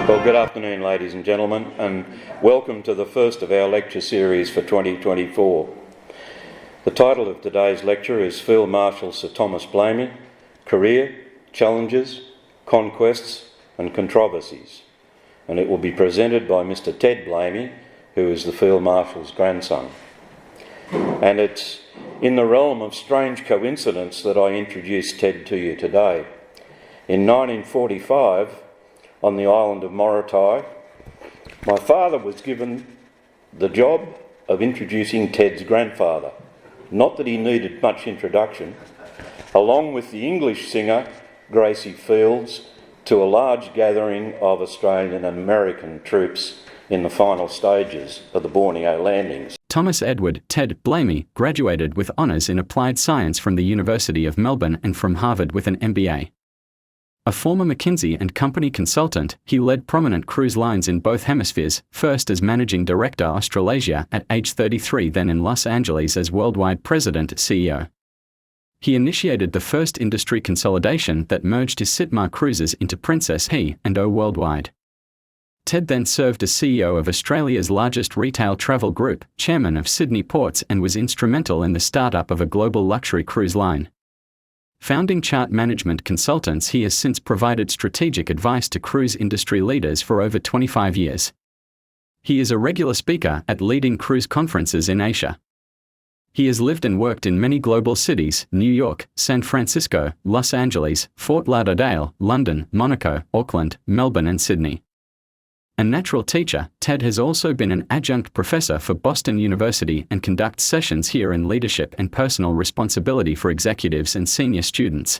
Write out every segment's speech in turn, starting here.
Well, good afternoon, ladies and gentlemen, and welcome to the first of our lecture series for 2024. The title of today's lecture is Field Marshal Sir Thomas Blamey, Career, Challenges, Conquests and Controversies, and it will be presented by Mr Ted Blamey, who is the Field Marshal's grandson. And it's in the realm of strange coincidence that I introduce Ted to you today. In 1945, on the island of Morotai, my father was given the job of introducing Ted's grandfather. Not that he needed much introduction, along with the English singer Gracie Fields, to a large gathering of Australian and American troops in the final stages of the Borneo landings. Thomas Edward Ted Blamey graduated with honours in applied science from the University of Melbourne and from Harvard with an MBA. A former McKinsey and Company consultant, he led prominent cruise lines in both hemispheres, first as Managing Director Australasia at age 33, then in Los Angeles as Worldwide President CEO. He initiated the first industry consolidation that merged his Sitmar cruises into Princess P&O Worldwide. Ted then served as CEO of Australia's largest retail travel group, chairman of Sydney Ports, and was instrumental in the startup of a global luxury cruise line. Founding Chart Management Consultants, he has since provided strategic advice to cruise industry leaders for over 25 years. He is a regular speaker at leading cruise conferences in Asia. He has lived and worked in many global cities: New York, San Francisco, Los Angeles, Fort Lauderdale, London, Monaco, Auckland, Melbourne and Sydney. A natural teacher, Ted has also been an adjunct professor for Boston University and conducts sessions here in leadership and personal responsibility for executives and senior students.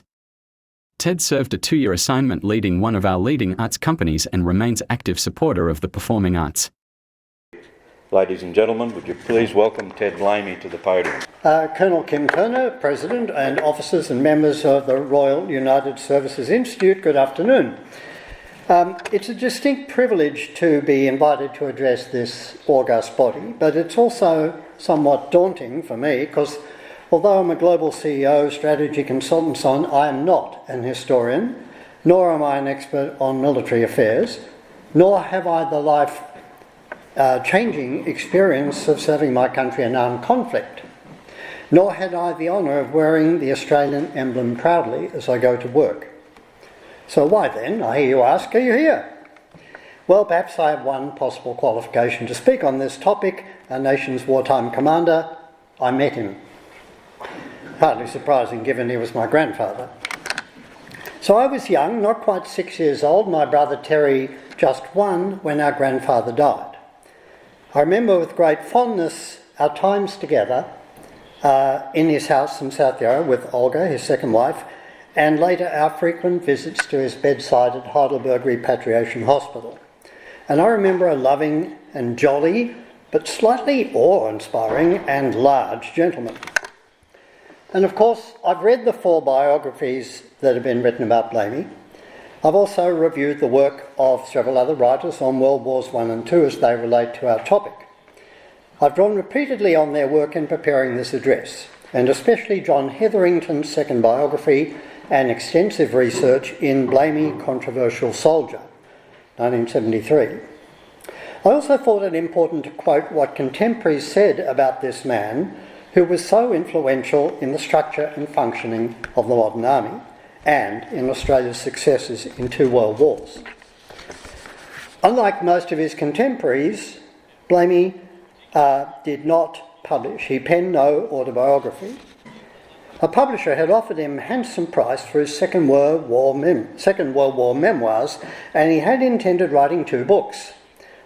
Ted served a 2-year assignment leading one of our leading arts companies and remains active supporter of the performing arts. Ladies and gentlemen, would you please welcome Ted Blamey to the podium. Colonel Kim Turner, President, and officers and members of the Royal United Services Institute, good afternoon. It's a distinct privilege to be invited to address this august body, but it's also somewhat daunting for me because although I'm a global CEO, strategy consultant, so on, I am not an historian, nor am I an expert on military affairs, nor have I the life-changing experience of serving my country in armed conflict, nor had I the honour of wearing the Australian emblem proudly as I go to work. So why then, I hear you ask, are you here? Well, perhaps I have one possible qualification to speak on this topic, our nation's wartime commander. I met him. Hardly surprising given he was my grandfather. So I was young, not quite 6 years old, my brother Terry just 1 when our grandfather died. I remember with great fondness our times together in his house in South Yarra with Olga, his second wife, and later our frequent visits to his bedside at Heidelberg Repatriation Hospital. And I remember a loving and jolly, but slightly awe-inspiring and large gentleman. And of course, I've read the 4 biographies that have been written about Blamey. I've also reviewed the work of several other writers on World Wars I and II as they relate to our topic. I've drawn repeatedly on their work in preparing this address, and especially John Hetherington's second biography and extensive research in Blamey, Controversial Soldier, 1973. I also thought it important to quote what contemporaries said about this man who was so influential in the structure and functioning of the modern army and in Australia's successes in 2 world wars. Unlike most of his contemporaries, Blamey did not publish. He penned no autobiography. A publisher had offered him a handsome price for his Second World War memoirs, and he had intended writing 2 books,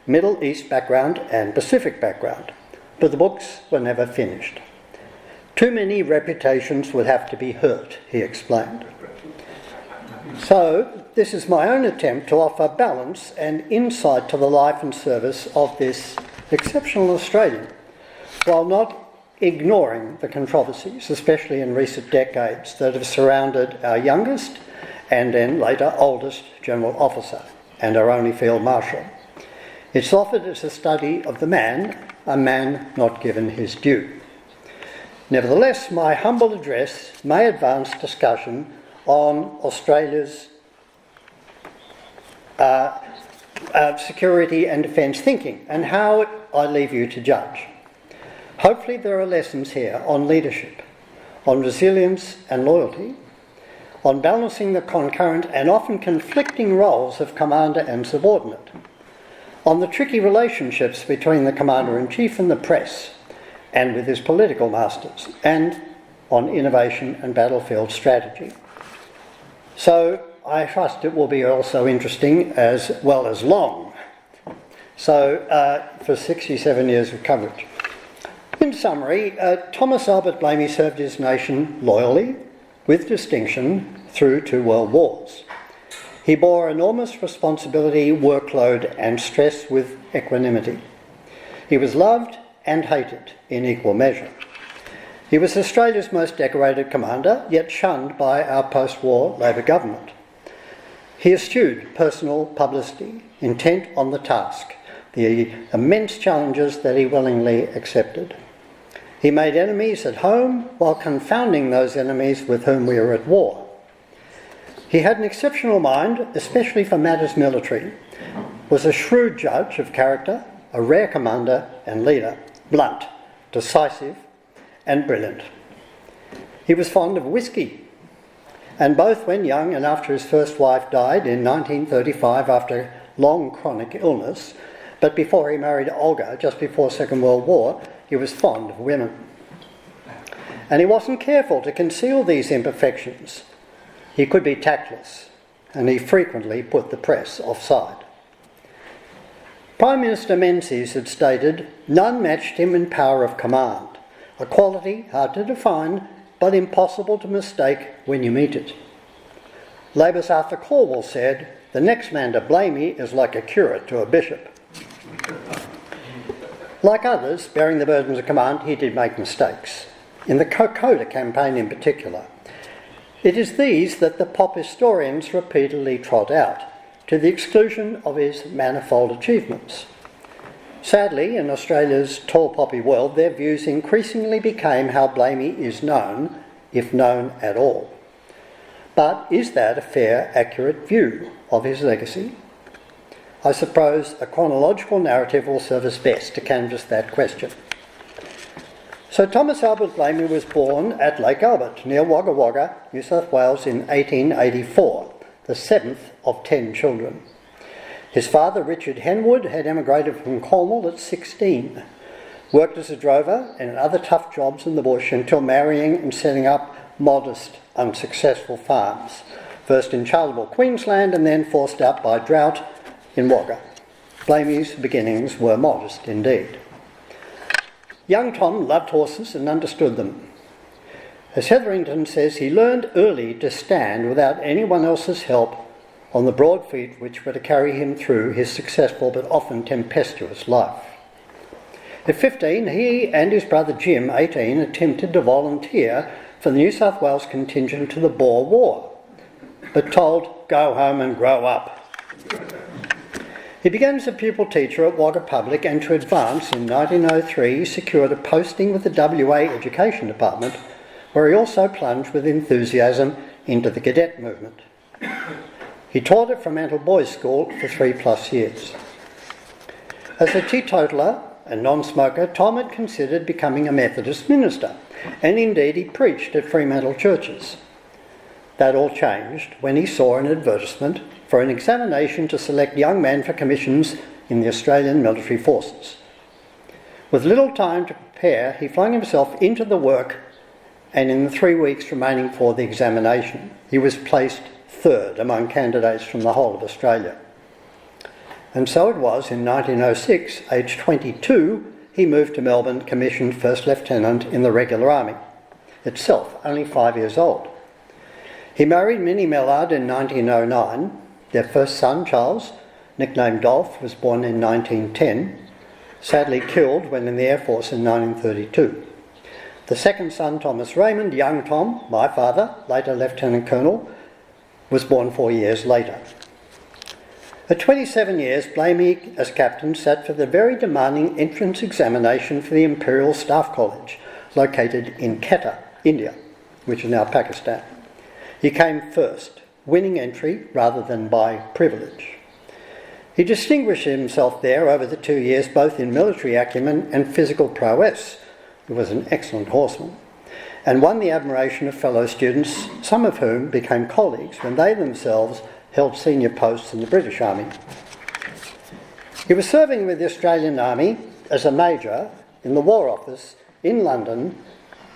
Middle East background and Pacific background, but the books were never finished. Too many reputations would have to be hurt, he explained. So, this is my own attempt to offer balance and insight to the life and service of this exceptional Australian, while not ignoring the controversies, especially in recent decades, that have surrounded our youngest and then later oldest general officer and our only Field Marshal. It's offered as a study of the man, a man not given his due. Nevertheless, my humble address may advance discussion on Australia's security and defence thinking, and how I leave you to judge. Hopefully there are lessons here on leadership, on resilience and loyalty, on balancing the concurrent and often conflicting roles of commander and subordinate, on the tricky relationships between the Commander-in-Chief and the press, and with his political masters, and on innovation and battlefield strategy. So I trust it will be also interesting as well as long. So for 67 years of coverage. In summary, Thomas Albert Blamey served his nation loyally, with distinction, through 2 world wars. He bore enormous responsibility, workload and stress with equanimity. He was loved and hated in equal measure. He was Australia's most decorated commander, yet shunned by our post-war Labor government. He eschewed personal publicity, intent on the task, the immense challenges that he willingly accepted. He made enemies at home while confounding those enemies with whom we were at war. He had an exceptional mind, especially for matters military, was a shrewd judge of character, a rare commander and leader, blunt, decisive and brilliant. He was fond of whisky, and both when young and after his first wife died in 1935 after long chronic illness, but before he married Olga just before Second World War, he was fond of women. And he wasn't careful to conceal these imperfections. He could be tactless, and he frequently put the press offside. Prime Minister Menzies had stated, "None matched him in power of command, a quality hard to define but impossible to mistake when you meet it." Labor's Arthur Calwell said, "The next man to Blamey is like a curate to a bishop." Like others bearing the burdens of command, he did make mistakes, in the Kokoda campaign in particular. It is these that the pop historians repeatedly trot out, to the exclusion of his manifold achievements. Sadly, in Australia's tall poppy world, their views increasingly became how Blamey is known, if known at all. But is that a fair, accurate view of his legacy? I suppose a chronological narrative will serve us best to canvass that question. So Thomas Albert Blamey was born at Lake Albert, near Wagga Wagga, New South Wales in 1884, the 7th of 10 children. His father, Richard Henwood, had emigrated from Cornwall at 16, worked as a drover and other tough jobs in the bush until marrying and setting up modest, unsuccessful farms, first in Charleville, Queensland, and then forced out by drought in Wagga. Blamey's beginnings were modest indeed. Young Tom loved horses and understood them. As Hetherington says, he learned early to stand without anyone else's help on the broad feet which were to carry him through his successful but often tempestuous life. At 15, he and his brother Jim, 18, attempted to volunteer for the New South Wales contingent to the Boer War, but told, "Go home and grow up." He began as a pupil teacher at Wagga Public, and to advance in 1903 secured a posting with the WA Education Department, where he also plunged with enthusiasm into the cadet movement. He taught at Fremantle Boys' School for 3+ years. As a teetotaler and non-smoker, Tom had considered becoming a Methodist minister, and indeed he preached at Fremantle churches. That all changed when he saw an advertisement for an examination to select young men for commissions in the Australian military forces. With little time to prepare, he flung himself into the work, and in the 3 weeks remaining for the examination, he was placed 3rd among candidates from the whole of Australia. And so it was in 1906, aged 22, he moved to Melbourne, commissioned First Lieutenant in the Regular Army, itself only 5 years old. He married Minnie Mellard in 1909. Their first son, Charles, nicknamed Dolph, was born in 1910, sadly killed when in the Air Force in 1932. The second son, Thomas Raymond, young Tom, my father, later Lieutenant Colonel, was born 4 years later. At 27 years, Blamey, as captain, sat for the very demanding entrance examination for the Imperial Staff College, located in Quetta, India, which is now Pakistan. He came first, winning entry rather than by privilege. He distinguished himself there over the 2 years both in military acumen and physical prowess. He was an excellent horseman, and won the admiration of fellow students, some of whom became colleagues when they themselves held senior posts in the British Army. He was serving with the Australian Army as a major in the War Office in London,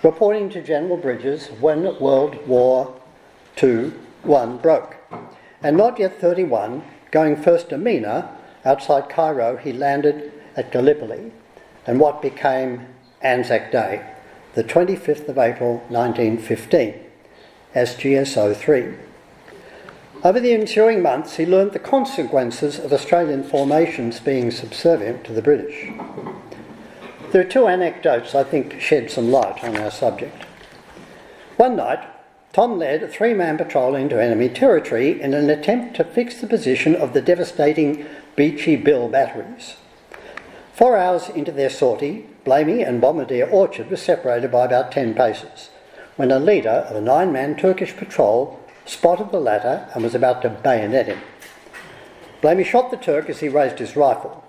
reporting to General Bridges when World War I broke. And not yet 31, going first to Mina, outside Cairo, he landed at Gallipoli, and what became Anzac Day, the 25th of April 1915, as GSO-3. Over the ensuing months, he learnt the consequences of Australian formations being subservient to the British. There are 2 anecdotes I think shed some light on our subject. One night, Tom led a 3-man patrol into enemy territory in an attempt to fix the position of the devastating Beachy Bill batteries. 4 hours into their sortie, Blamey and Bombardier Orchard were separated by about 10 paces, when a leader of a 9-man Turkish patrol spotted the latter and was about to bayonet him. Blamey shot the Turk as he raised his rifle.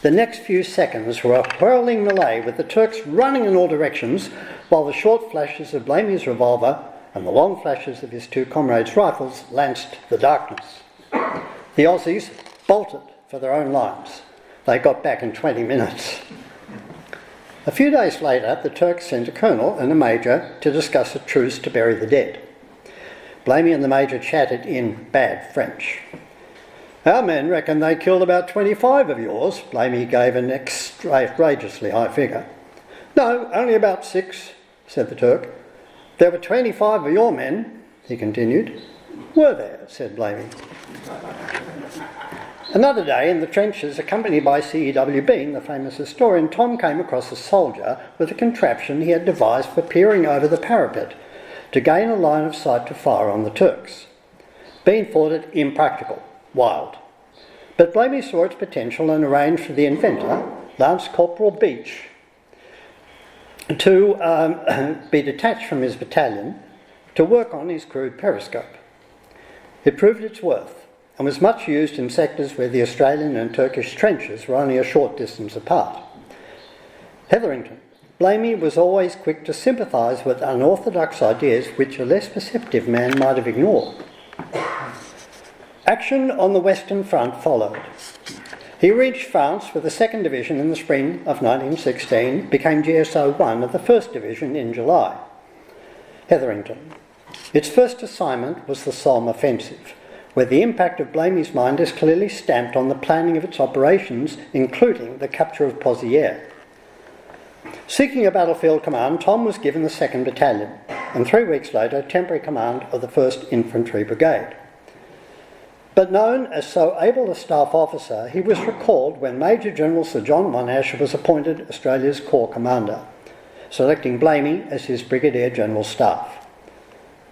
The next few seconds were a whirling melee, with the Turks running in all directions, while the short flashes of Blamey's revolver and the long flashes of his 2 comrades' rifles lanced the darkness. The Aussies bolted for their own lines. They got back in 20 minutes. A few days later, the Turks sent a colonel and a major to discuss a truce to bury the dead. Blamey and the major chatted in bad French. "Our men reckon they killed about 25 of yours." Blamey gave an outrageously high figure. "No, only about 6, said the Turk. "There were 25 of your men," he continued. "Were there?" said Blamey. Another day, in the trenches, accompanied by C.E.W. Bean, the famous historian, Tom came across a soldier with a contraption he had devised for peering over the parapet to gain a line of sight to fire on the Turks. Bean thought it impractical, wild. But Blamey saw its potential and arranged for the inventor, Lance Corporal Beach, to be detached from his battalion to work on his crude periscope. It proved its worth and was much used in sectors where the Australian and Turkish trenches were only a short distance apart. Hetherington. Blamey was always quick to sympathise with unorthodox ideas which a less perceptive man might have ignored. Action on the Western Front followed. He reached France with the 2nd Division in the spring of 1916, became GSO-1 of the 1st Division in July. Hetherington. Its first assignment was the Somme offensive, where the impact of Blamey's mind is clearly stamped on the planning of its operations, including the capture of Pozières. Seeking a battlefield command, Tom was given the 2nd Battalion, and 3 weeks later, temporary command of the 1st Infantry Brigade. But known as so able a staff officer, he was recalled when Major General Sir John Monash was appointed Australia's Corps Commander, selecting Blamey as his Brigadier General Staff.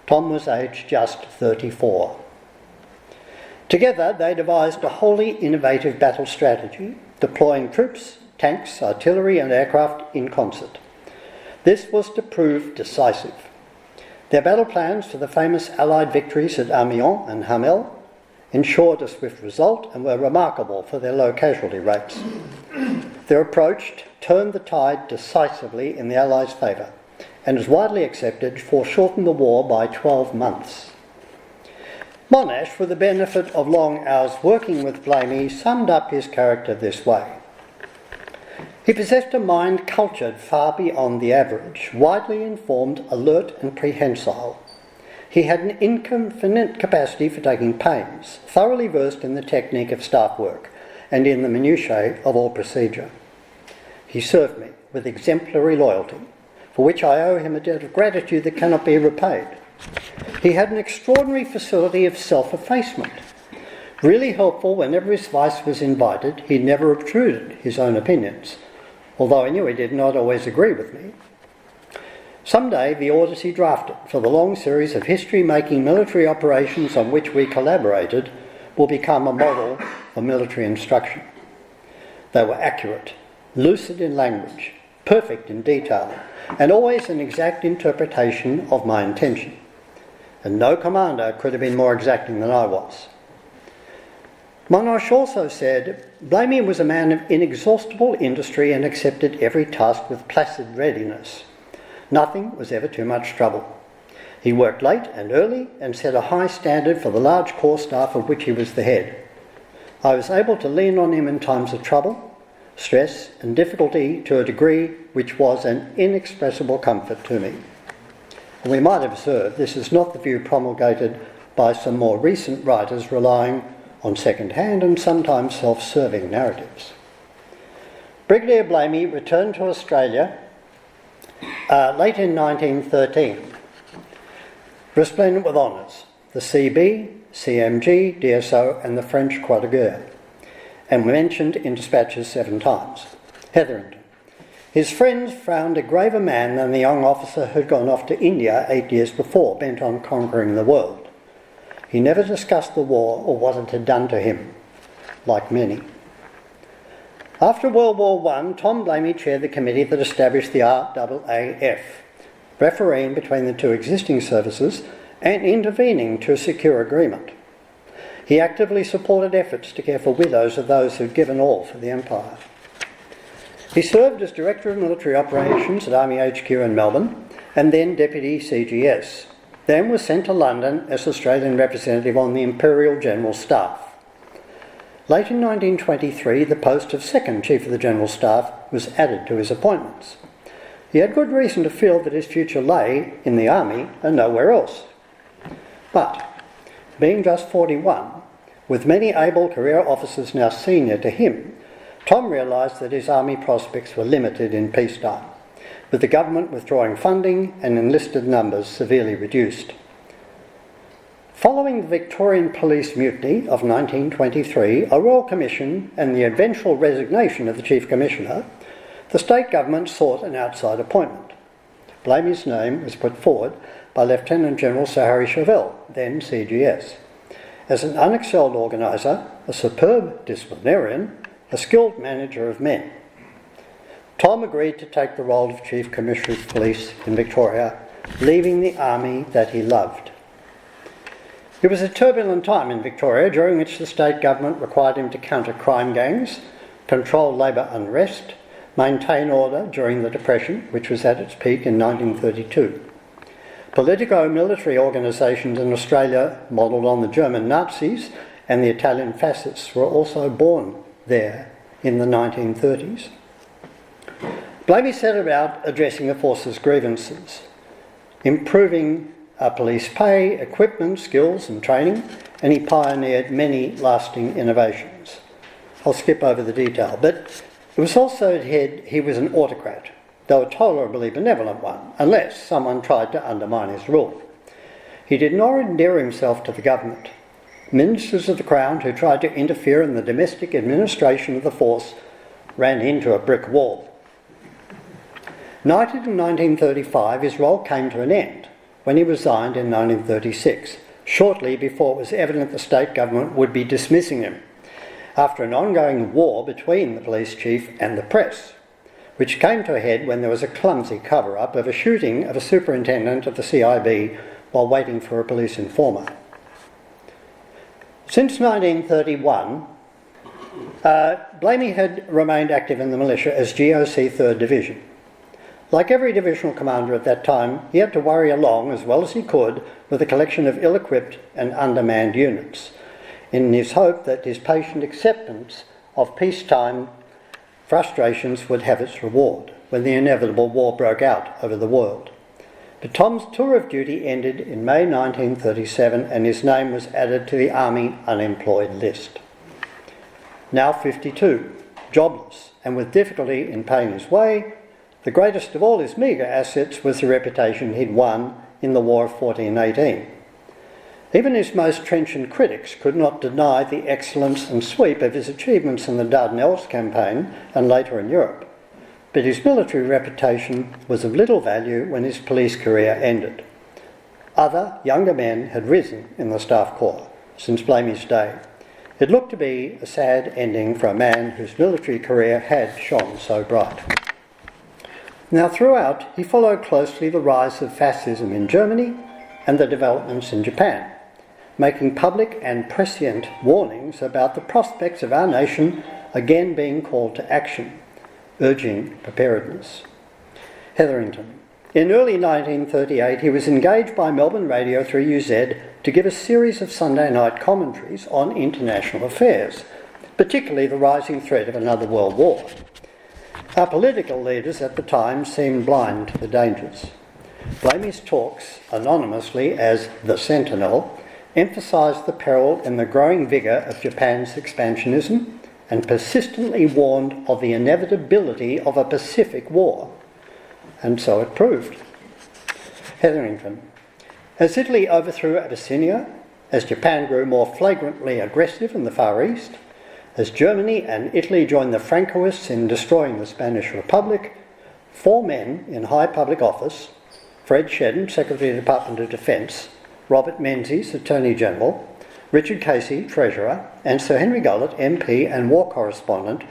Tom was aged just 34. Together, they devised a wholly innovative battle strategy, deploying troops, tanks, artillery and aircraft in concert. This was to prove decisive. Their battle plans for the famous Allied victories at Amiens and Hamel ensured a swift result and were remarkable for their low casualty rates. Their approach turned the tide decisively in the Allies' favour and is widely accepted foreshortened the war by 12 months. Monash, for the benefit of long hours working with Blamey, summed up his character this way. He possessed a mind cultured far beyond the average, widely informed, alert and prehensile. He had an infinite capacity for taking pains, thoroughly versed in the technique of staff work and in the minutiae of all procedure. He served me with exemplary loyalty, for which I owe him a debt of gratitude that cannot be repaid. He had an extraordinary facility of self-effacement. Really helpful whenever his vice was invited, he never obtruded his own opinions, although I knew he did not always agree with me. Someday the orders he drafted for the long series of history-making military operations on which we collaborated will become a model for military instruction. They were accurate, lucid in language, perfect in detail, and always an exact interpretation of my intention. And no commander could have been more exacting than I was. Monash also said, Blamey was a man of inexhaustible industry and accepted every task with placid readiness. Nothing was ever too much trouble. He worked late and early and set a high standard for the large corps staff of which he was the head. I was able to lean on him in times of trouble, stress and difficulty to a degree which was an inexpressible comfort to me. And we might observe this is not the view promulgated by some more recent writers relying on second-hand and sometimes self-serving narratives. Brigadier Blamey returned to Australia late in 1913, resplendent with honours, the CB, CMG, DSO and the French Croix de Guerre, and mentioned in dispatches 7 times. Hetherington. His friends found a graver man than the young officer who had gone off to India 8 years before, bent on conquering the world. He never discussed the war or what it had done to him, like many. After World War I, Tom Blamey chaired the committee that established the RAAF, refereeing between the two existing services and intervening to secure agreement. He actively supported efforts to care for widows of those who'd given all for the Empire. He served as Director of Military Operations at Army HQ in Melbourne and then Deputy CGS, then was sent to London as Australian representative on the Imperial General Staff. Late in 1923, the post of Second Chief of the General Staff was added to his appointments. He had good reason to feel that his future lay in the Army and nowhere else. But, being just 41, with many able career officers now senior to him, Tom realised that his Army prospects were limited in peacetime, with the government withdrawing funding and enlisted numbers severely reduced. Following the Victorian Police Mutiny of 1923, a Royal Commission and the eventual resignation of the Chief Commissioner, the state government sought an outside appointment. Blamey's name was put forward by Lieutenant General Sir Harry Chauvel, then CGS. As an unexcelled organiser, a superb disciplinarian, a skilled manager of men, Tom agreed to take the role of Chief Commissioner of Police in Victoria, leaving the Army that he loved. It was a turbulent time in Victoria during which the state government required him to counter crime gangs, control labour unrest, maintain order during the Depression, which was at its peak in 1932. Politico-military organisations in Australia, modelled on the German Nazis and the Italian fascists, were also born there in the 1930s. Blamey set about addressing the force's grievances, improving police pay, equipment, skills and training, and he pioneered many lasting innovations. I'll skip over the detail, but it was also he was an autocrat, though a tolerably benevolent one, unless someone tried to undermine his rule. He did not endear himself to the government. Ministers of the Crown who tried to interfere in the domestic administration of the force ran into a brick wall. Knighted in 1935, his role came to an end when he resigned in 1936, shortly before it was evident the state government would be dismissing him, after an ongoing war between the police chief and the press, which came to a head when there was a clumsy cover-up of a shooting of a superintendent of the CIB while waiting for a police informer. Since 1931, Blamey had remained active in the militia as GOC 3rd Division. Like every divisional commander at that time, he had to worry along as well as he could with a collection of ill-equipped and undermanned units, in his hope that his patient acceptance of peacetime frustrations would have its reward when the inevitable war broke out over the world. But Tom's tour of duty ended in May 1937 and his name was added to the Army unemployed list. Now 52, jobless and with difficulty in paying his way, the greatest of all his meagre assets was the reputation he'd won in the War of 1418. Even his most trenchant critics could not deny the excellence and sweep of his achievements in the Dardanelles campaign and later in Europe, but his military reputation was of little value when his police career ended. Other, younger men had risen in the Staff Corps since Blamey's day. It looked to be a sad ending for a man whose military career had shone so bright. Now throughout, he followed closely the rise of fascism in Germany and the developments in Japan, making public and prescient warnings about the prospects of our nation again being called to action, urging preparedness. Hetherington. In early 1938, he was engaged by Melbourne Radio 3UZ to give a series of Sunday night commentaries on international affairs, particularly the rising threat of another world war. Our political leaders at the time seemed blind to the dangers. Blamey's talks, anonymously as the Sentinel, emphasised the peril and the growing vigour of Japan's expansionism and persistently warned of the inevitability of a Pacific War. And so it proved. Hetherington. As Italy overthrew Abyssinia, as Japan grew more flagrantly aggressive in the Far East, as Germany and Italy joined the Francoists in destroying the Spanish Republic, 4 men in high public office, Fred Shedden, Secretary of the Department of Defence, Robert Menzies, Attorney General, Richard Casey, Treasurer, and Sir Henry Gullet, MP and War Correspondent,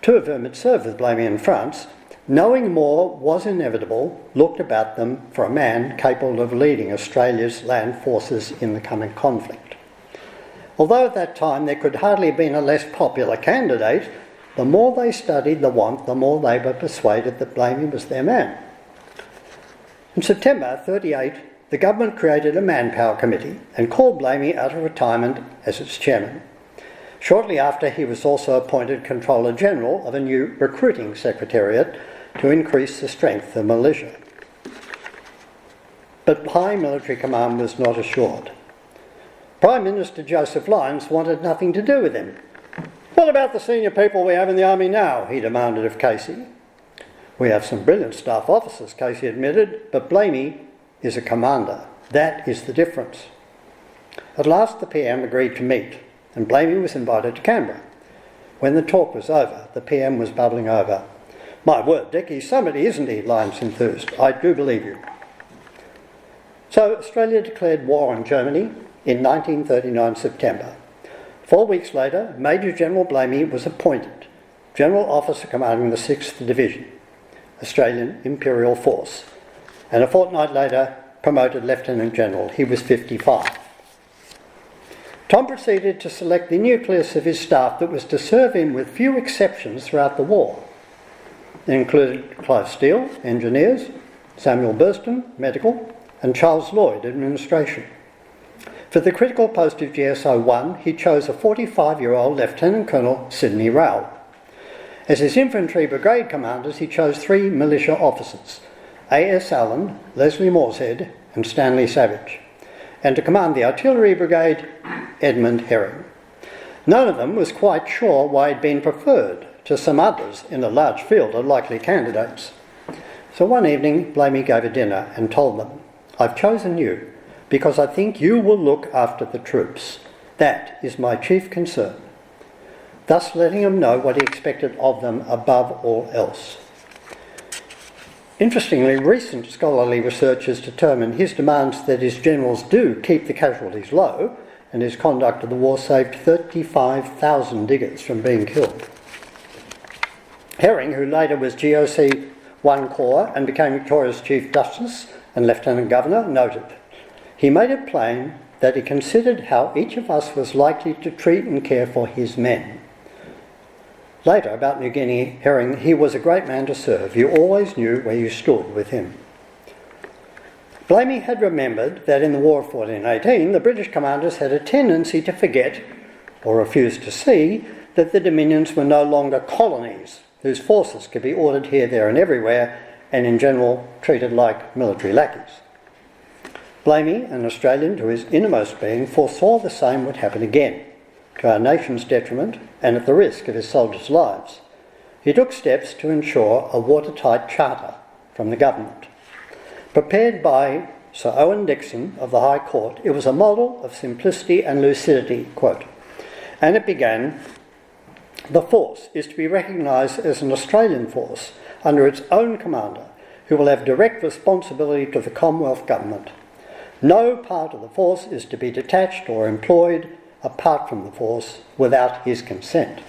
2 of whom had served with Blamey in France, knowing more was inevitable, looked about them for a man capable of leading Australia's land forces in the coming conflict. Although at that time there could hardly have been a less popular candidate, the more they studied the want, the more they were persuaded that Blamey was their man. In September 1938, the government created a manpower committee and called Blamey out of retirement as its chairman. Shortly after, he was also appointed Controller General of a new recruiting secretariat to increase the strength of militia. But high military command was not assured. Prime Minister Joseph Lyons wanted nothing to do with him. "What about the senior people we have in the army now?" he demanded of Casey. "We have some brilliant staff officers," Casey admitted, "but Blamey is a commander. That is the difference." At last the PM agreed to meet, and Blamey was invited to Canberra. When the talk was over, the PM was bubbling over. "My word, Dick, he's somebody, isn't he?" Lyons enthused. "I do believe you." So Australia declared war on Germany in 1939 September. 4 weeks later, Major General Blamey was appointed General Officer commanding the 6th Division, Australian Imperial Force, and a fortnight later promoted Lieutenant General. He was 55. Tom proceeded to select the nucleus of his staff that was to serve him with few exceptions throughout the war. It included Clive Steele, Engineers, Samuel Burston, Medical, and Charles Lloyd, Administration. For the critical post of GSO 1, he chose a 45-year-old Lieutenant Colonel Sidney Rowell. As his infantry brigade commanders, he chose 3 militia officers, A.S. Allen, Leslie Morshead, and Stanley Savage, and to command the artillery brigade, Edmund Herring. None of them was quite sure why he'd been preferred to some others in a large field of likely candidates. So one evening, Blamey gave a dinner and told them, "I've chosen you because I think you will look after the troops. That is my chief concern," thus letting them know what he expected of them above all else. Interestingly, recent scholarly research has determined his demands that his generals do keep the casualties low, and his conduct of the war saved 35,000 diggers from being killed. Herring, who later was GOC 1 Corps and became Victoria's Chief Justice and Lieutenant Governor, noted, "He made it plain that he considered how each of us was likely to treat and care for his men." Later, about New Guinea, Herring, "He was a great man to serve. You always knew where you stood with him." Blamey had remembered that in the War of 1418, the British commanders had a tendency to forget, or refuse to see, that the Dominions were no longer colonies, whose forces could be ordered here, there and everywhere, and in general treated like military lackeys. Blamey, an Australian to his innermost being, foresaw the same would happen again, to our nation's detriment and at the risk of his soldiers' lives. He took steps to ensure a watertight charter from the government. Prepared by Sir Owen Dixon of the High Court, it was a model of simplicity and lucidity, quote, and it began, "The force is to be recognised as an Australian force under its own commander, who will have direct responsibility to the Commonwealth Government. No part of the force is to be detached or employed apart from the force without his consent."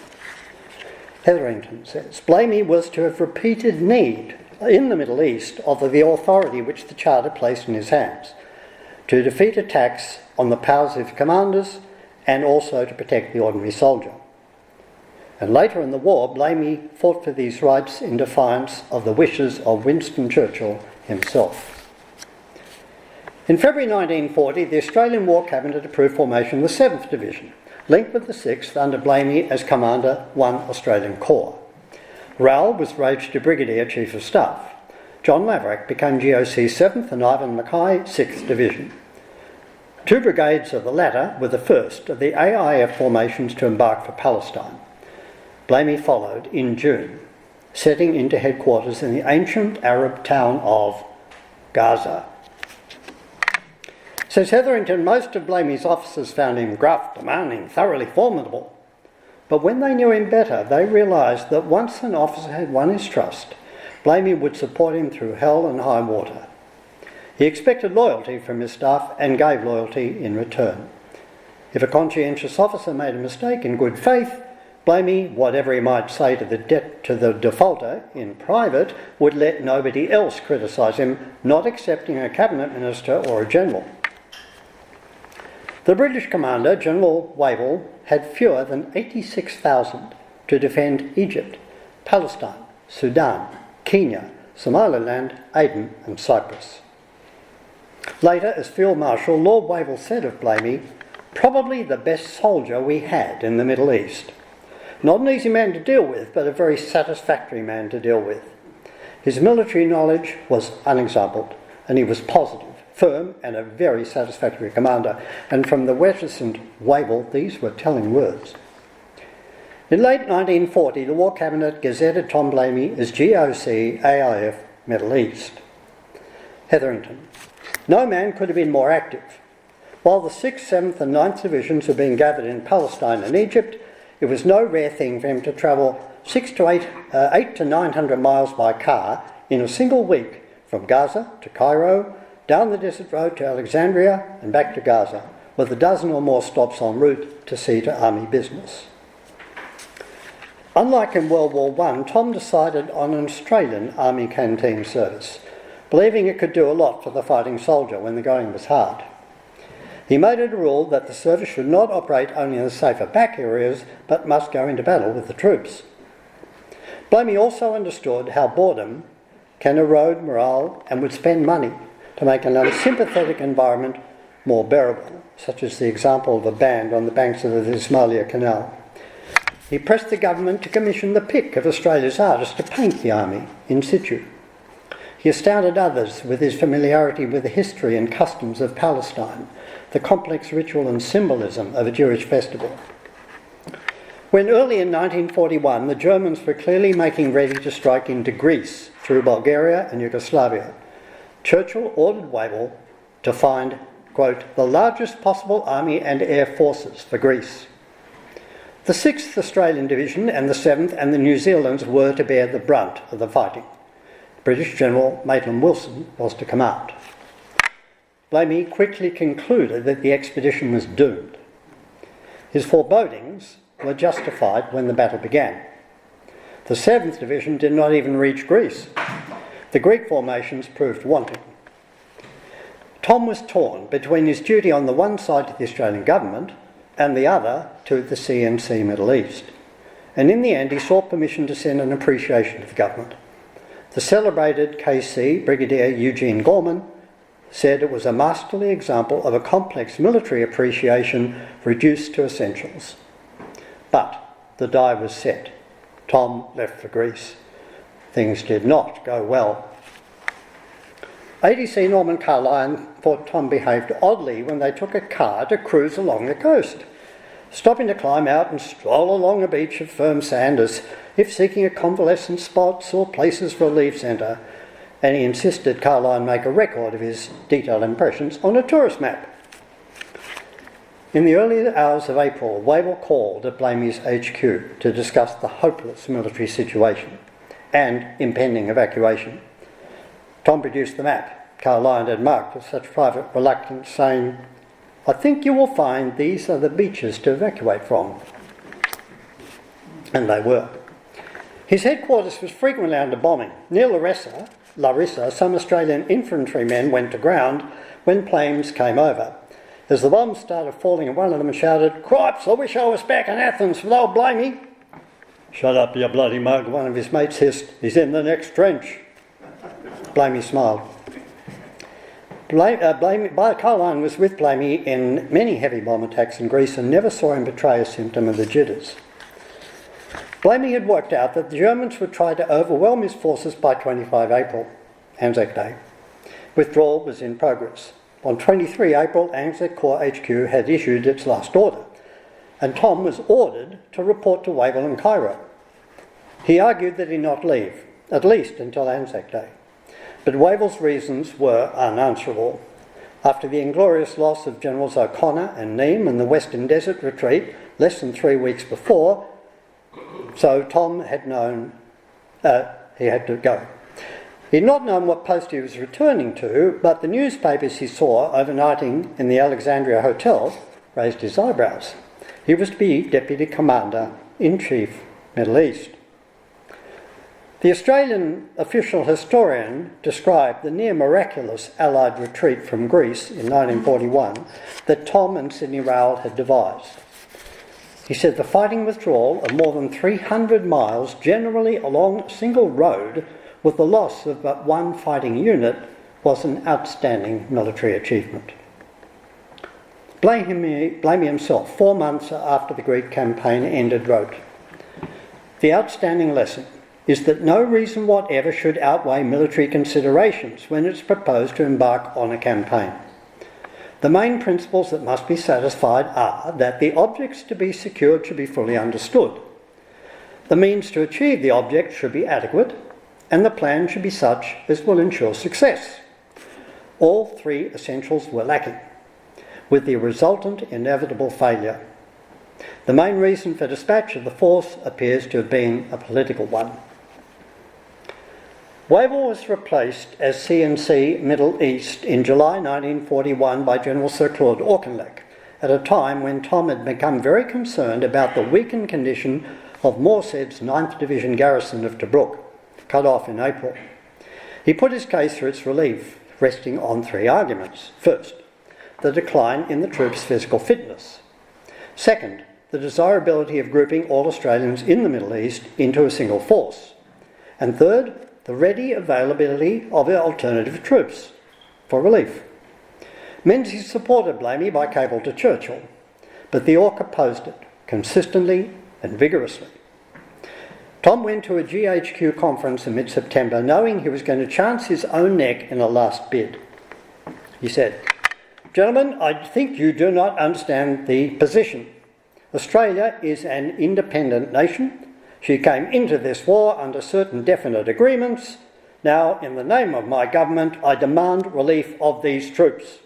Hetherington says, Blamey was to have repeated need in the Middle East of the authority which the Charter placed in his hands. to defeat attacks on the powers of commanders and also to protect the ordinary soldier. And later in the war, Blamey fought for these rights in defiance of the wishes of Winston Churchill himself. In February 1940, the Australian War Cabinet approved formation of the 7th Division, linked with the 6th under Blamey as Commander 1 Australian Corps. Rowell was raised to Brigadier Chief of Staff. John Laverack became GOC 7th and Ivan Mackay 6th Division. 2 brigades of the latter were the first of the AIF formations to embark for Palestine. Blamey followed in June, setting into headquarters in the ancient Arab town of Gaza. Says Hetherington, most of Blamey's officers found him gruff, demanding, thoroughly formidable. But when they knew him better, they realised that once an officer had won his trust, Blamey would support him through hell and high water. He expected loyalty from his staff and gave loyalty in return. If a conscientious officer made a mistake in good faith, Blamey, whatever he might say to the defaulter in private, would let nobody else criticise him, not excepting a cabinet minister or a general. The British commander, General Wavell, had fewer than 86,000 to defend Egypt, Palestine, Sudan, Kenya, Somaliland, Aden and Cyprus. Later, as Field Marshal, Lord Wavell said of Blamey, "Probably the best soldier we had in the Middle East. Not an easy man to deal with, but a very satisfactory man to deal with. His military knowledge was unexampled, and he was positive, firm, and a very satisfactory commander." And from the reticent Wavell, these were telling words. In late 1940, the War Cabinet gazetted Tom Blamey as GOC AIF Middle East. Hetherington. No man could have been more active. While the 6th, 7th and 9th Divisions were being gathered in Palestine and Egypt, it was no rare thing for him to travel 8 to 900 miles by car in a single week from Gaza to Cairo, down the desert road to Alexandria and back to Gaza, with a dozen or more stops en route to see to army business. Unlike in World War I, Tom decided on an Australian army canteen service, believing it could do a lot for the fighting soldier when the going was hard. He made it a rule that the service should not operate only in the safer back areas, but must go into battle with the troops. Blamey also understood how boredom can erode morale and would spend money to make an unsympathetic environment more bearable, such as the example of a band on the banks of the Ismailia Canal. He pressed the government to commission the pick of Australia's artists to paint the army in situ. He astounded others with his familiarity with the history and customs of Palestine, the complex ritual and symbolism of a Jewish festival. When early in 1941 the Germans were clearly making ready to strike into Greece through Bulgaria and Yugoslavia, Churchill ordered Wavell to find, quote, the largest possible army and air forces for Greece. The 6th Australian Division and the 7th and the New Zealands were to bear the brunt of the fighting. British General Maitland Wilson was to command. Blamey quickly concluded that the expedition was doomed. His forebodings were justified when the battle began. The 7th Division did not even reach Greece. The Greek formations proved wanting. Tom was torn between his duty on the one side to the Australian government and the other to the CNC Middle East. And in the end, he sought permission to send an appreciation to the government. The celebrated KC, Brigadier Eugene Gorman, said it was a masterly example of a complex military appreciation reduced to essentials. But the die was set. Tom left for Greece. Things did not go well. ADC Norman Carlyon thought Tom behaved oddly when they took a car to cruise along the coast, stopping to climb out and stroll along a beach of firm sand as if seeking a convalescent spots or places for a leave centre, and he insisted Carlyon make a record of his detailed impressions on a tourist map. In the early hours of April, Wavell called at Blamey's HQ to discuss the hopeless military situation and impending evacuation. Tom produced the map Carlyon had marked with such private reluctance, saying, "I think you will find these are the beaches to evacuate from." And they were. His headquarters was frequently under bombing. Near Larissa, some Australian infantrymen went to ground, when planes came over. As the bombs started falling, one of them shouted, "Cripes, I wish I was back in Athens with old Blamey." "Shut up, you bloody mug," one of his mates hissed. "He's in the next trench." Blamey smiled. Carline was with Blamey in many heavy bomb attacks in Greece and never saw him betray a symptom of the jitters. Blamey had worked out that the Germans would try to overwhelm his forces by 25 April, Anzac Day. Withdrawal was in progress. On 23 April, Anzac Corps HQ had issued its last order, and Tom was ordered to report to Wavell and Cairo. He argued that he not leave, at least until Anzac Day. But Wavell's reasons were unanswerable. After the inglorious loss of Generals O'Connor and Neame in the Western Desert Retreat less than 3 weeks before, so Tom had known he had to go. He had not known what post he was returning to, but the newspapers he saw overnighting in the Alexandria Hotel raised his eyebrows. He was to be Deputy Commander-in-Chief, Middle East. The Australian official historian described the near-miraculous Allied retreat from Greece in 1941 that Tom and Sidney Rowell had devised. He said the fighting withdrawal of more than 300 miles, generally along a single road, with the loss of but one fighting unit, was an outstanding military achievement. Blamey himself, 4 months after the Greek campaign ended, wrote, "The outstanding lesson is that no reason whatever should outweigh military considerations when it's proposed to embark on a campaign. The main principles that must be satisfied are that the objects to be secured should be fully understood, the means to achieve the object should be adequate, and the plan should be such as will ensure success. All three essentials were lacking, with the resultant inevitable failure. The main reason for dispatch of the force appears to have been a political one." Wavell was replaced as C&C Middle East in July 1941 by General Sir Claude Auchinleck, at a time when Tom had become very concerned about the weakened condition of Morsed's 9th Division garrison of Tobruk, cut off in April. He put his case for its relief, resting on 3 arguments. First, the decline in the troops' physical fitness. Second, the desirability of grouping all Australians in the Middle East into a single force. And third, the ready availability of alternative troops for relief. Menzies supported Blamey by cable to Churchill, but the Orc opposed it consistently and vigorously. Tom went to a GHQ conference in mid-September knowing he was going to chance his own neck in a last bid. He said, "Gentlemen, I think you do not understand the position. Australia is an independent nation. She came into this war under certain definite agreements. Now, in the name of my government, I demand relief of these troops."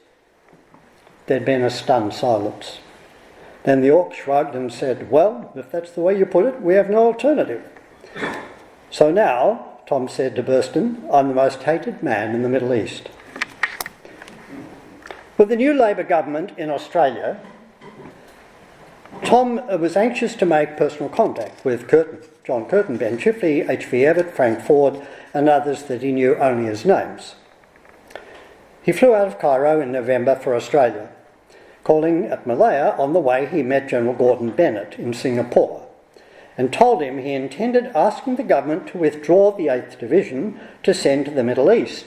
There'd been a stunned silence. Then the Orc shrugged and said, "Well, if that's the way you put it, we have no alternative." "So now," Tom said to Burston, "I'm the most hated man in the Middle East." With the new Labor government in Australia, Tom was anxious to make personal contact with John Curtin, Ben Chifley, H.V. Evatt, Frank Ford, and others that he knew only as names. He flew out of Cairo in November for Australia. Calling at Malaya on the way, he met General Gordon Bennett in Singapore and told him he intended asking the government to withdraw the 8th Division to send to the Middle East.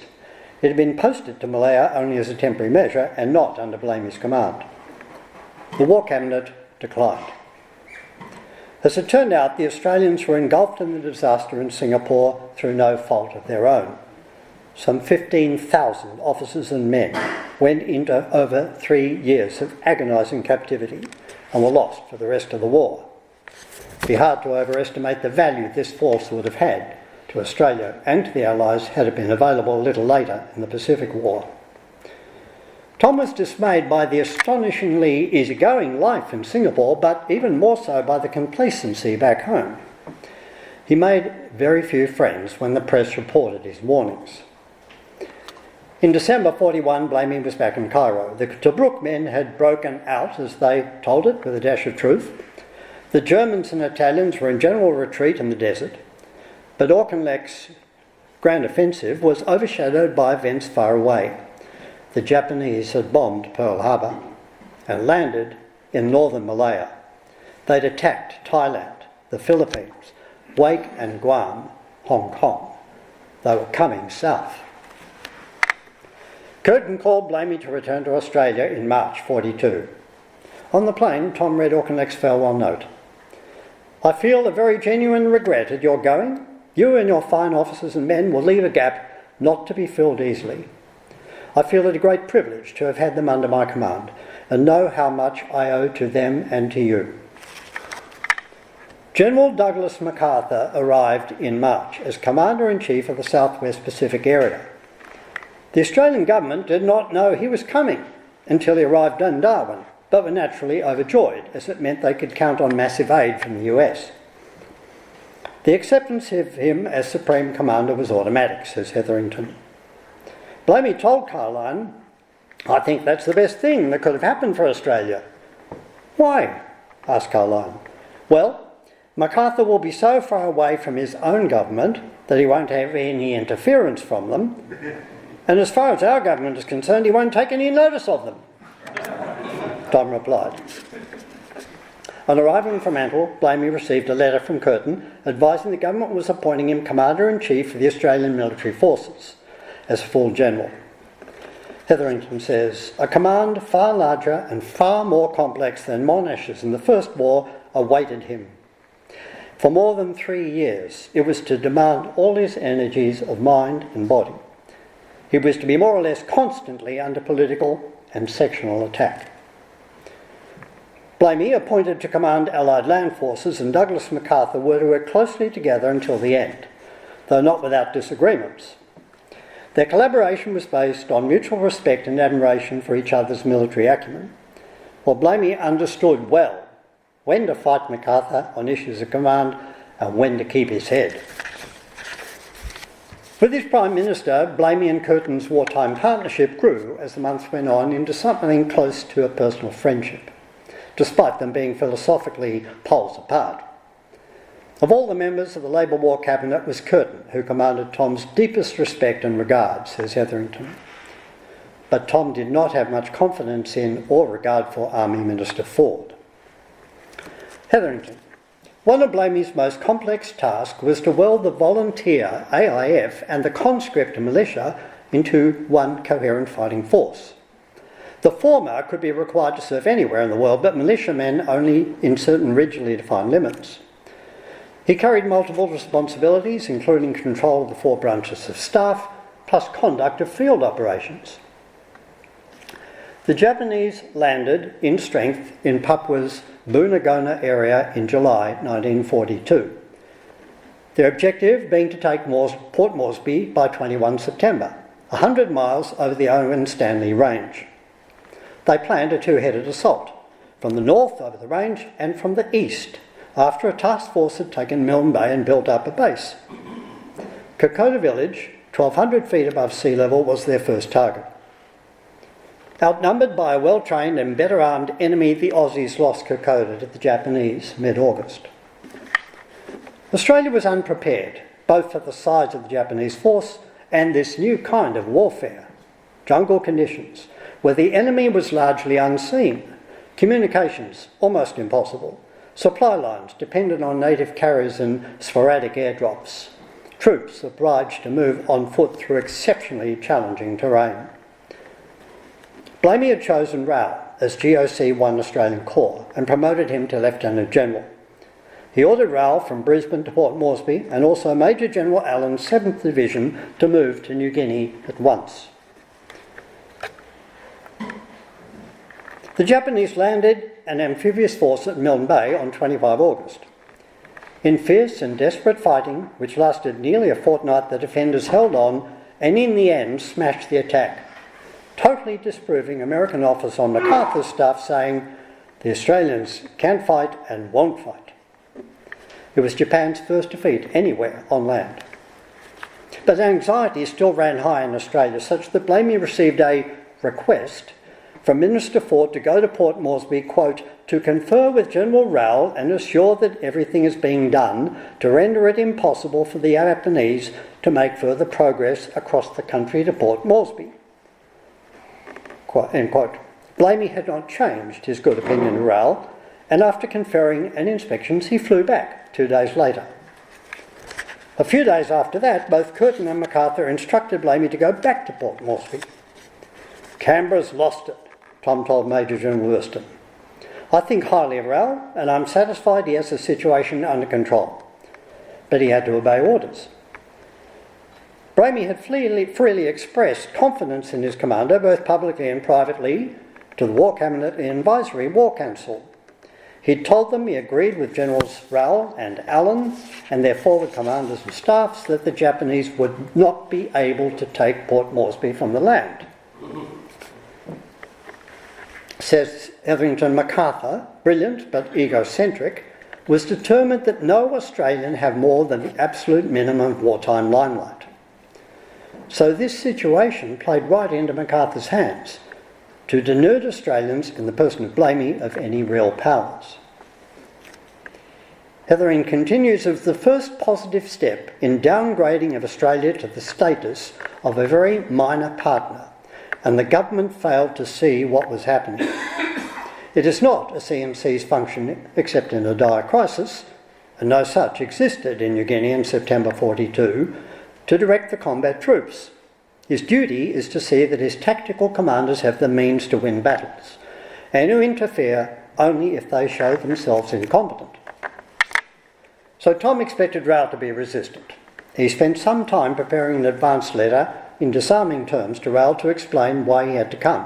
It had been posted to Malaya only as a temporary measure and not under Blamey's command. The War Cabinet declined. As it turned out, the Australians were engulfed in the disaster in Singapore through no fault of their own. Some 15,000 officers and men went into over 3 years of agonising captivity and were lost for the rest of the war. It would be hard to overestimate the value this force would have had to Australia and to the Allies had it been available a little later in the Pacific War. Tom was dismayed by the astonishingly easygoing life in Singapore, but even more so by the complacency back home. He made very few friends when the press reported his warnings. In December 41, Blamey was back in Cairo. The Tobruk men had broken out, as they told it, with a dash of truth. The Germans and Italians were in general retreat in the desert, but Auchinleck's grand offensive was overshadowed by events far away. the Japanese had bombed Pearl Harbor and landed in northern Malaya. They'd attacked Thailand, the Philippines, Wake and Guam, Hong Kong. They were coming south. Curtin called Blamey to return to Australia in March 42. On the plane, Tom read Auchinleck's farewell note. "I feel a very genuine regret at your going. You and your fine officers and men will leave a gap not to be filled easily. I feel it a great privilege to have had them under my command and know how much I owe to them and to you." General Douglas MacArthur arrived in March as Commander-in-Chief of the South West Pacific area. The Australian government did not know he was coming until he arrived in Darwin, but were naturally overjoyed as it meant they could count on massive aid from the US. The acceptance of him as Supreme Commander was automatic, says Hetherington. Blamey told Carline, "I think that's the best thing that could have happened for Australia." "Why?" asked Carline. "Well, MacArthur will be so far away from his own government that he won't have any interference from them, and as far as our government is concerned, he won't take any notice of them," Tom replied. On arriving in Fremantle, Blamey received a letter from Curtin advising the government was appointing him Commander-in-Chief of the Australian Military Forces as a full general. Hetherington says, "A command far larger and far more complex than Monash's in the First War awaited him. For more than 3 years, it was to demand all his energies of mind and body. He was to be more or less constantly under political and sectional attack." Blamey, appointed to command Allied land forces, and Douglas MacArthur were to work closely together until the end, though not without disagreements. Their collaboration was based on mutual respect and admiration for each other's military acumen, while Blamey understood well when to fight MacArthur on issues of command and when to keep his head. With his Prime Minister, Blamey and Curtin's wartime partnership grew as the months went on into something close to a personal friendship, despite them being philosophically poles apart. Of all the members of the Labor War Cabinet was Curtin, who commanded Tom's deepest respect and regard, says Hetherington. But Tom did not have much confidence in or regard for Army Minister Ford. Hetherington. One of Blamey's most complex tasks was to weld the volunteer AIF and the conscript militia into one coherent fighting force. The former could be required to serve anywhere in the world, but militiamen only in certain rigidly defined limits. He carried multiple responsibilities, including control of the 4 branches of staff, plus conduct of field operations. The Japanese landed in strength in Papua's Bunagona area in July 1942. Their objective being to take Port Moresby by 21 September, 100 miles over the Owen Stanley Range. They planned a 2-headed assault, from the north over the range and from the east, after a task force had taken Milne Bay and built up a base. Kokoda village, 1,200 feet above sea level, was their first target. Outnumbered by a well-trained and better-armed enemy, the Aussies lost Kokoda to the Japanese mid-August. Australia was unprepared, both for the size of the Japanese force and this new kind of warfare, jungle conditions, where the enemy was largely unseen, communications almost impossible, supply lines dependent on native carriers and sporadic airdrops, troops obliged to move on foot through exceptionally challenging terrain. Blamey had chosen Rao as GOC 1 Australian Corps and promoted him to Lieutenant General. He ordered Rao from Brisbane to Port Moresby and also Major General Allen's 7th Division to move to New Guinea at once. The Japanese landed an amphibious force at Milne Bay on 25 August. In fierce and desperate fighting, which lasted nearly a fortnight, the defenders held on and in the end smashed the attack, totally disproving American officers on MacArthur's staff saying, "The Australians can't fight and won't fight." It was Japan's first defeat anywhere on land. But anxiety still ran high in Australia, such that Blamey received a request from Minister Ford to go to Port Moresby, quote, "to confer with General Rowell and assure that everything is being done to render it impossible for the Japanese to make further progress across the country to Port Moresby." End quote. Blamey had not changed his good opinion of Raoul, and after conferring and inspections, he flew back 2 days later. A few days after that, both Curtin and MacArthur instructed Blamey to go back to Port Moresby. "Canberra's lost it," Tom told Major General Worston. "I think highly of Raoul, and I'm satisfied he has the situation under control." But he had to obey orders. Blamey had freely expressed confidence in his commander, both publicly and privately, to the War Cabinet and Advisory War Council. He'd told them he agreed with Generals Raoul and Allen and their forward commanders and staffs that the Japanese would not be able to take Port Moresby from the land. Says Hetherington, MacArthur, brilliant but egocentric, was determined that no Australian have more than the absolute minimum of wartime limelight. So this situation played right into MacArthur's hands, to denude Australians in the person of Blamey of any real powers. Hetherington continues as the first positive step in downgrading of Australia to the status of a very minor partner, and the government failed to see what was happening. It is not a CMC's function except in a dire crisis, and no such existed in New Guinea in September 1942, to direct the combat troops. His duty is to see that his tactical commanders have the means to win battles, and to interfere only if they show themselves incompetent. So Tom expected Raoul to be resistant. He spent some time preparing an advance letter in disarming terms to Raoul to explain why he had to come.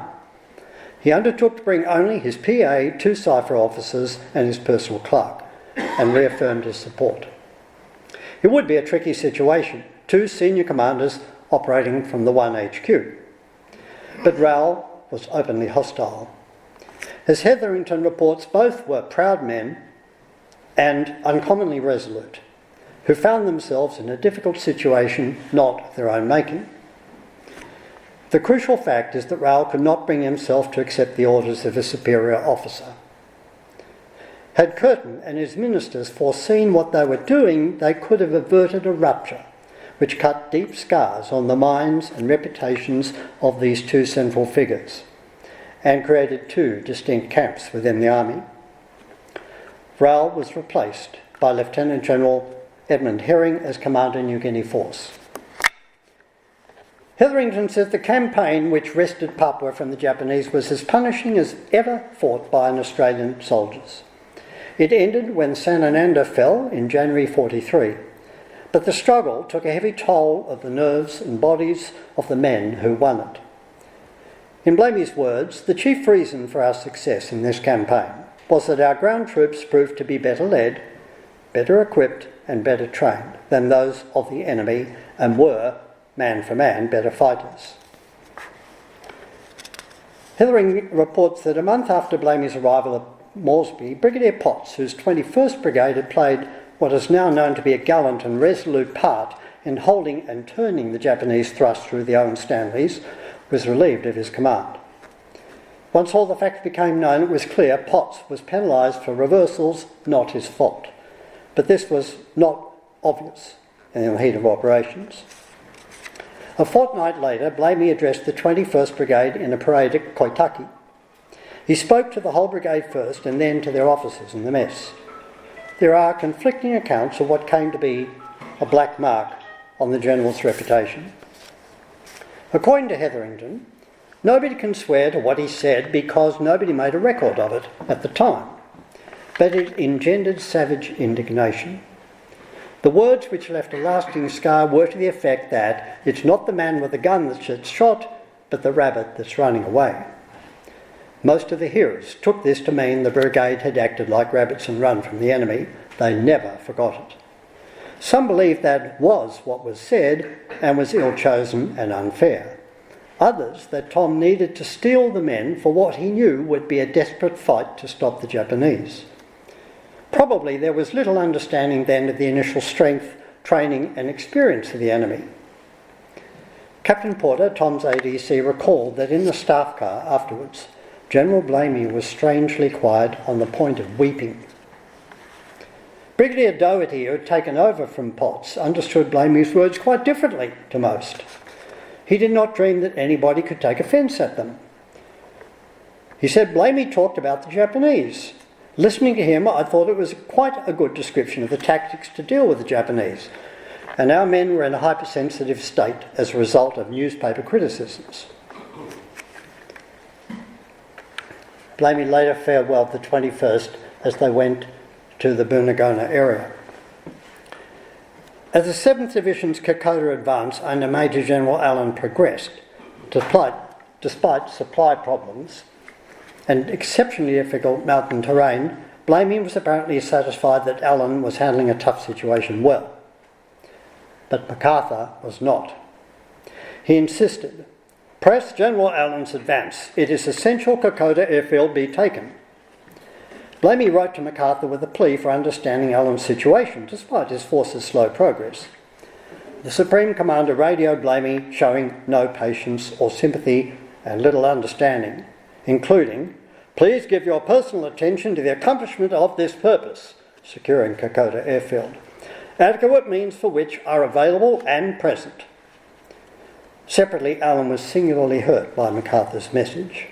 He undertook to bring only his PA, 2 cipher officers and his personal clerk, and reaffirmed his support. It would be a tricky situation, 2 senior commanders operating from the one HQ. But Raoul was openly hostile. As Hetherington reports, both were proud men and uncommonly resolute, who found themselves in a difficult situation not of their own making. The crucial fact is that Raoul could not bring himself to accept the orders of a superior officer. Had Curtin and his ministers foreseen what they were doing, they could have averted a rupture which cut deep scars on the minds and reputations of these 2 central figures, and created 2 distinct camps within the army. Raoul was replaced by Lieutenant General Edmund Herring as Commander New Guinea Force. Hetherington says the campaign which wrested Papua from the Japanese was as punishing as ever fought by an Australian soldiers. It ended when Sanananda fell in January 1943. But the struggle took a heavy toll of the nerves and bodies of the men who won it. In Blamey's words, the chief reason for our success in this campaign was that our ground troops proved to be better led, better equipped and better trained than those of the enemy, and were, man for man, better fighters. Hetherington reports that a month after Blamey's arrival at Moresby, Brigadier Potts, whose 21st Brigade had played what is now known to be a gallant and resolute part in holding and turning the Japanese thrust through the Owen Stanleys, was relieved of his command. Once all the facts became known, it was clear Potts was penalised for reversals, not his fault. But this was not obvious in the heat of operations. A fortnight later, Blamey addressed the 21st Brigade in a parade at Koitaki. He spoke to the whole brigade first and then to their officers in the mess. There are conflicting accounts of what came to be a black mark on the general's reputation. According to Hetherington, nobody can swear to what he said because nobody made a record of it at the time, but it engendered savage indignation. The words which left a lasting scar were to the effect that it's not the man with the gun that gets shot, but the rabbit that's running away. Most of the hearers took this to mean the brigade had acted like rabbits and run from the enemy. They never forgot it. Some believed that was what was said and was ill-chosen and unfair. Others that Tom needed to steel the men for what he knew would be a desperate fight to stop the Japanese. Probably there was little understanding then of the initial strength, training and experience of the enemy. Captain Porter, Tom's ADC, recalled that in the staff car afterwards, General Blamey was strangely quiet on the point of weeping. Brigadier Doherty, who had taken over from Potts, understood Blamey's words quite differently to most. He did not dream that anybody could take offence at them. He said Blamey talked about the Japanese. Listening to him, I thought it was quite a good description of the tactics to deal with the Japanese, and our men were in a hypersensitive state as a result of newspaper criticisms. Blamey later farewelled the 21st as they went to the Bunagona area. As the 7th Division's Kokoda advance under Major General Allen progressed, despite supply problems and exceptionally difficult mountain terrain, Blamey was apparently satisfied that Allen was handling a tough situation well. But MacArthur was not. He insisted, "Press General Allen's advance. It is essential Kokoda airfield be taken." Blamey wrote to MacArthur with a plea for understanding Allen's situation, despite his force's slow progress. The Supreme Commander radioed Blamey, showing no patience or sympathy and little understanding, including, "Please give your personal attention to the accomplishment of this purpose," securing Kokoda airfield. "Adequate means for which are available and present." Separately, Allen was singularly hurt by MacArthur's message.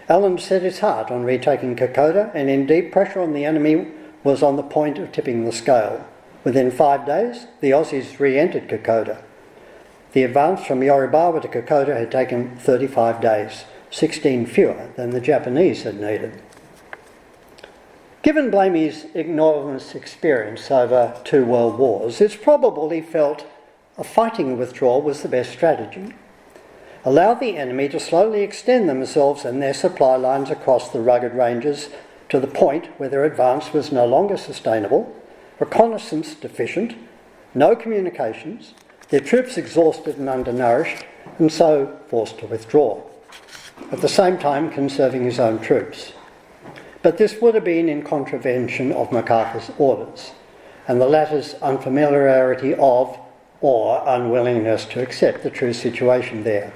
Allen set his heart on retaking Kokoda, and indeed pressure on the enemy was on the point of tipping the scale. Within 5 days, the Aussies re-entered Kokoda. The advance from Yoribawa to Kokoda had taken 35 days, 16 fewer than the Japanese had needed. Given Blamey's enormous experience over 2 world wars, it's probable he felt a fighting withdrawal was the best strategy. Allow the enemy to slowly extend themselves and their supply lines across the rugged ranges to the point where their advance was no longer sustainable, reconnaissance deficient, no communications, their troops exhausted and undernourished, and so forced to withdraw, at the same time conserving his own troops. But this would have been in contravention of MacArthur's orders, and the latter's unfamiliarity of or unwillingness to accept the true situation there.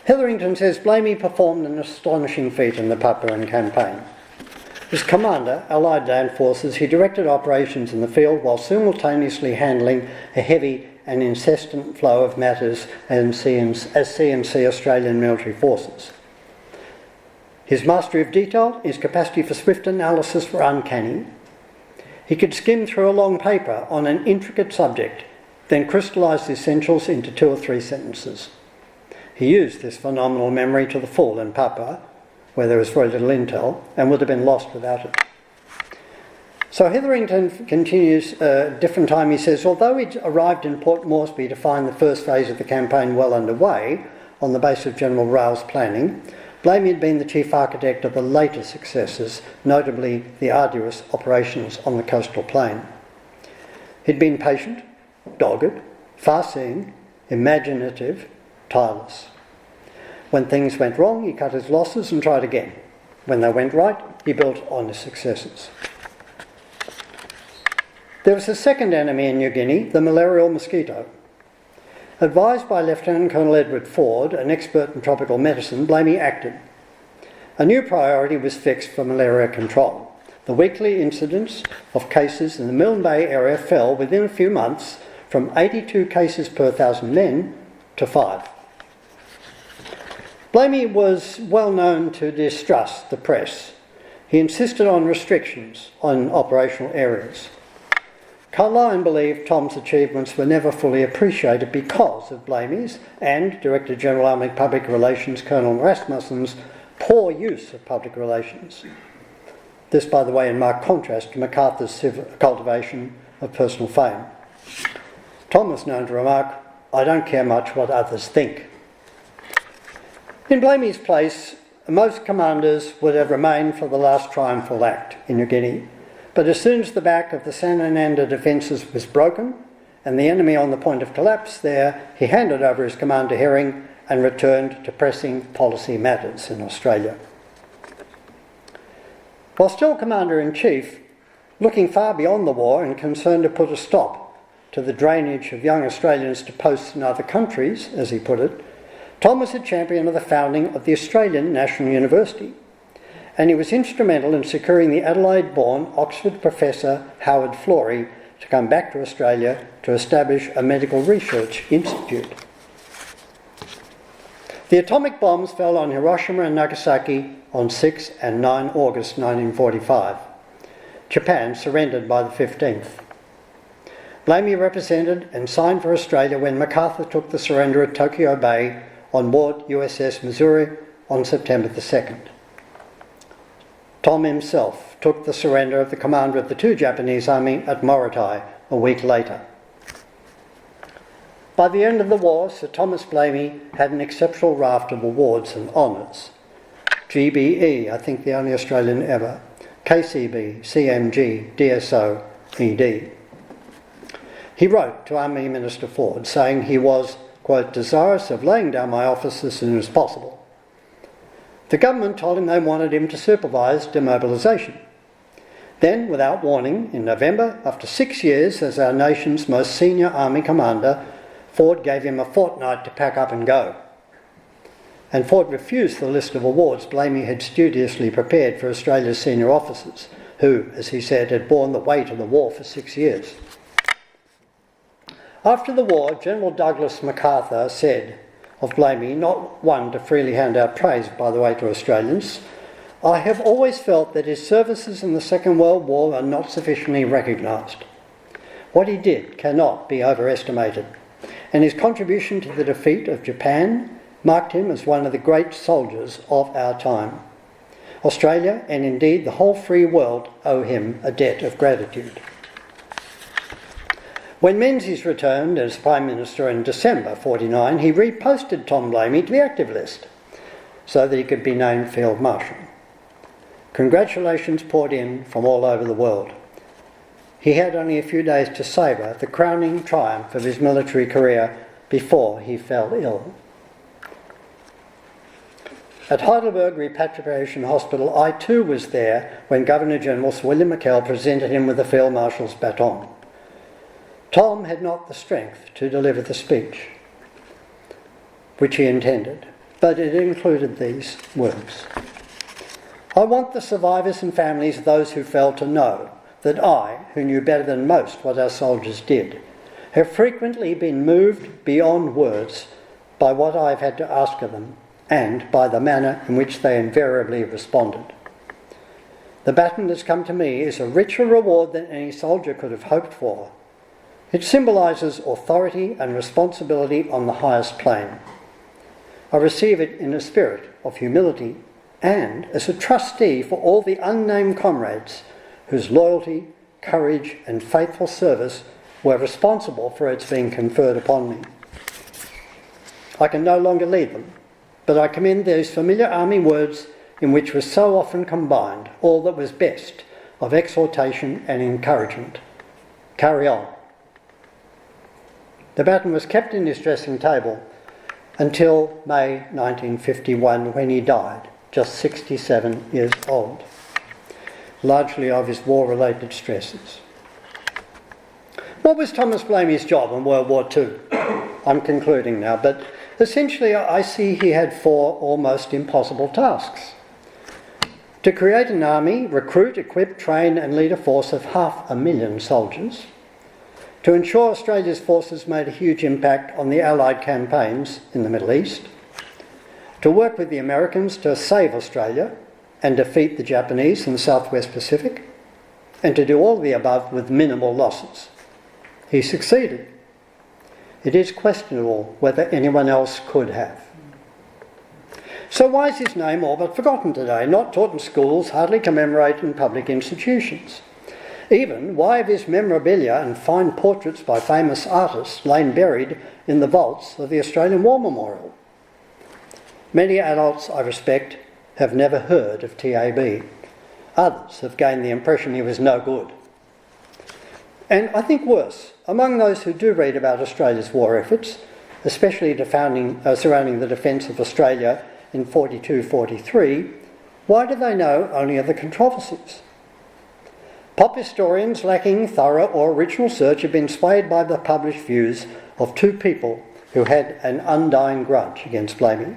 Hetherington says Blamey performed an astonishing feat in the Papuan campaign. As commander, Allied land forces, he directed operations in the field while simultaneously handling a heavy and incessant flow of matters as CMC Australian military forces. His mastery of detail, his capacity for swift analysis were uncanny. He could skim through a long paper on an intricate subject, then crystallise the essentials into 2 or 3 sentences. He used this phenomenal memory to the full in Papua, where there was very little intel, and would have been lost without it. So Hetherington continues a different time. He says, although he'd arrived in Port Moresby to find the first phase of the campaign well underway on the basis of General Rao's planning, Blamey had been the chief architect of the later successes, notably the arduous operations on the coastal plain. He'd been patient, dogged, far-seeing, imaginative, tireless. When things went wrong, he cut his losses and tried again. When they went right, he built on his successes. There was a second enemy in New Guinea, the malarial mosquito. Advised by Lieutenant Colonel Edward Ford, an expert in tropical medicine, Blamey acted. A new priority was fixed for malaria control. The weekly incidence of cases in the Milne Bay area fell within a few months from 82 cases per 1,000 men to 5. Blamey was well known to distrust the press. He insisted on restrictions on operational areas. Carlyon believed Tom's achievements were never fully appreciated because of Blamey's and Director General Army Public Relations Colonel Rasmussen's poor use of public relations. This, by the way, in marked contrast to MacArthur's cultivation of personal fame. Tom was known to remark, "I don't care much what others think." In Blamey's place, most commanders would have remained for the last triumphal act in New Guinea. But as soon as the back of the Sanananda defences was broken and the enemy on the point of collapse there, he handed over his command to Herring and returned to pressing policy matters in Australia. While still Commander-in-Chief, looking far beyond the war and concerned to put a stop to the drainage of young Australians to posts in other countries, as he put it, Tom was a champion of the founding of the Australian National University, and he was instrumental in securing the Adelaide-born Oxford professor Howard Florey to come back to Australia to establish a medical research institute. The atomic bombs fell on Hiroshima and Nagasaki on 6 and 9 August 1945. Japan surrendered by the 15th. Blamey represented and signed for Australia when MacArthur took the surrender at Tokyo Bay on board USS Missouri on September the 2nd. Tom himself took the surrender of the commander of the 2 Japanese army at Morotai a week later. By the end of the war, Sir Thomas Blamey had an exceptional raft of awards and honours. GBE, I think the only Australian ever, KCB, CMG, DSO, ED. He wrote to Army Minister Ford saying he was, quote, desirous of laying down my office as soon as possible. The government told him they wanted him to supervise demobilisation. Then, without warning, in November, after 6 years as our nation's most senior army commander, Ford gave him a fortnight to pack up and go. And Ford refused the list of awards Blamey had studiously prepared for Australia's senior officers, who, as he said, had borne the weight of the war for 6 years. After the war, General Douglas MacArthur said of Blamey, not one to freely hand out praise, by the way, to Australians, I have always felt that his services in the Second World War are not sufficiently recognised. What he did cannot be overestimated, and his contribution to the defeat of Japan marked him as one of the great soldiers of our time. Australia, and indeed the whole free world, owe him a debt of gratitude. When Menzies returned as Prime Minister in December 1949, he reposted Tom Blamey to the active list so that he could be named Field Marshal. Congratulations poured in from all over the world. He had only a few days to savour the crowning triumph of his military career before he fell ill. At Heidelberg Repatriation Hospital, I too was there when Governor-General Sir William McKell presented him with the Field Marshal's baton. Tom had not the strength to deliver the speech, which he intended, but it included these words. I want the survivors and families of those who fell to know that I, who knew better than most what our soldiers did, have frequently been moved beyond words by what I have had to ask of them and by the manner in which they invariably responded. The baton that's come to me is a richer reward than any soldier could have hoped for. It symbolises authority and responsibility on the highest plane. I receive it in a spirit of humility and as a trustee for all the unnamed comrades whose loyalty, courage and faithful service were responsible for its being conferred upon me. I can no longer lead them, but I commend those familiar army words in which was so often combined all that was best of exhortation and encouragement. Carry on. The baton was kept in his dressing table until May 1951 when he died, just 67 years old, largely of his war-related stresses. What was Thomas Blamey's job in World War II? I'm concluding now, but essentially I see he had 4 almost impossible tasks. To create an army, recruit, equip, train and lead a force of 500,000 soldiers. To ensure Australia's forces made a huge impact on the Allied campaigns in the Middle East. To work with the Americans to save Australia and defeat the Japanese in the Southwest Pacific, and to do all the above with minimal losses. He succeeded. It is questionable whether anyone else could have. So why is his name all but forgotten today, not taught in schools, hardly commemorated in public institutions? Even, why have his memorabilia and fine portraits by famous artists lain buried in the vaults of the Australian War Memorial? Many adults I respect have never heard of TAB. Others have gained the impression he was no good. And I think worse, among those who do read about Australia's war efforts, especially surrounding the defence of Australia in 42-43, why do they know only of the controversies? Pop historians lacking thorough or original research have been swayed by the published views of 2 people who had an undying grudge against Blamey,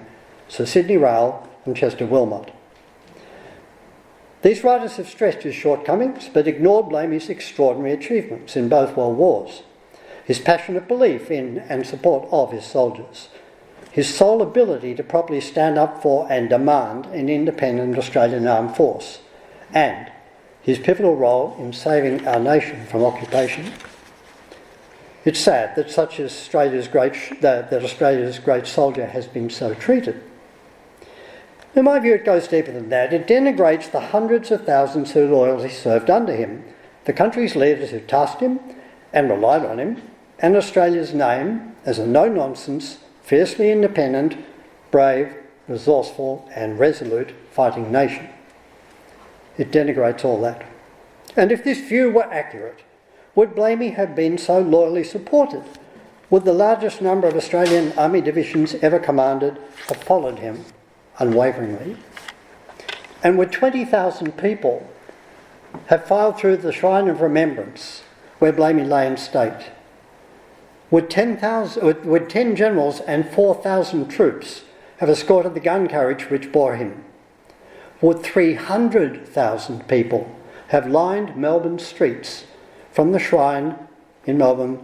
Sir Sidney Rale and Chester Wilmot. These writers have stressed his shortcomings but ignored Blamey's extraordinary achievements in both world wars, his passionate belief in and support of his soldiers, his sole ability to properly stand up for and demand an independent Australian armed force, and his pivotal role in saving our nation from occupation. It's sad that Australia's great soldier has been so treated. In my view, it goes deeper than that. It denigrates the hundreds of thousands who loyally served under him, the country's leaders who tasked him and relied on him, and Australia's name as a no-nonsense, fiercely independent, brave, resourceful and resolute fighting nation. It denigrates all that. And if this view were accurate, would Blamey have been so loyally supported? Would the largest number of Australian Army divisions ever commanded have followed him unwaveringly? And would 20,000 people have filed through the Shrine of Remembrance where Blamey lay in state? Would 10 generals and 4,000 troops have escorted the gun carriage which bore him? Would 300,000 people have lined Melbourne streets from the shrine in Melbourne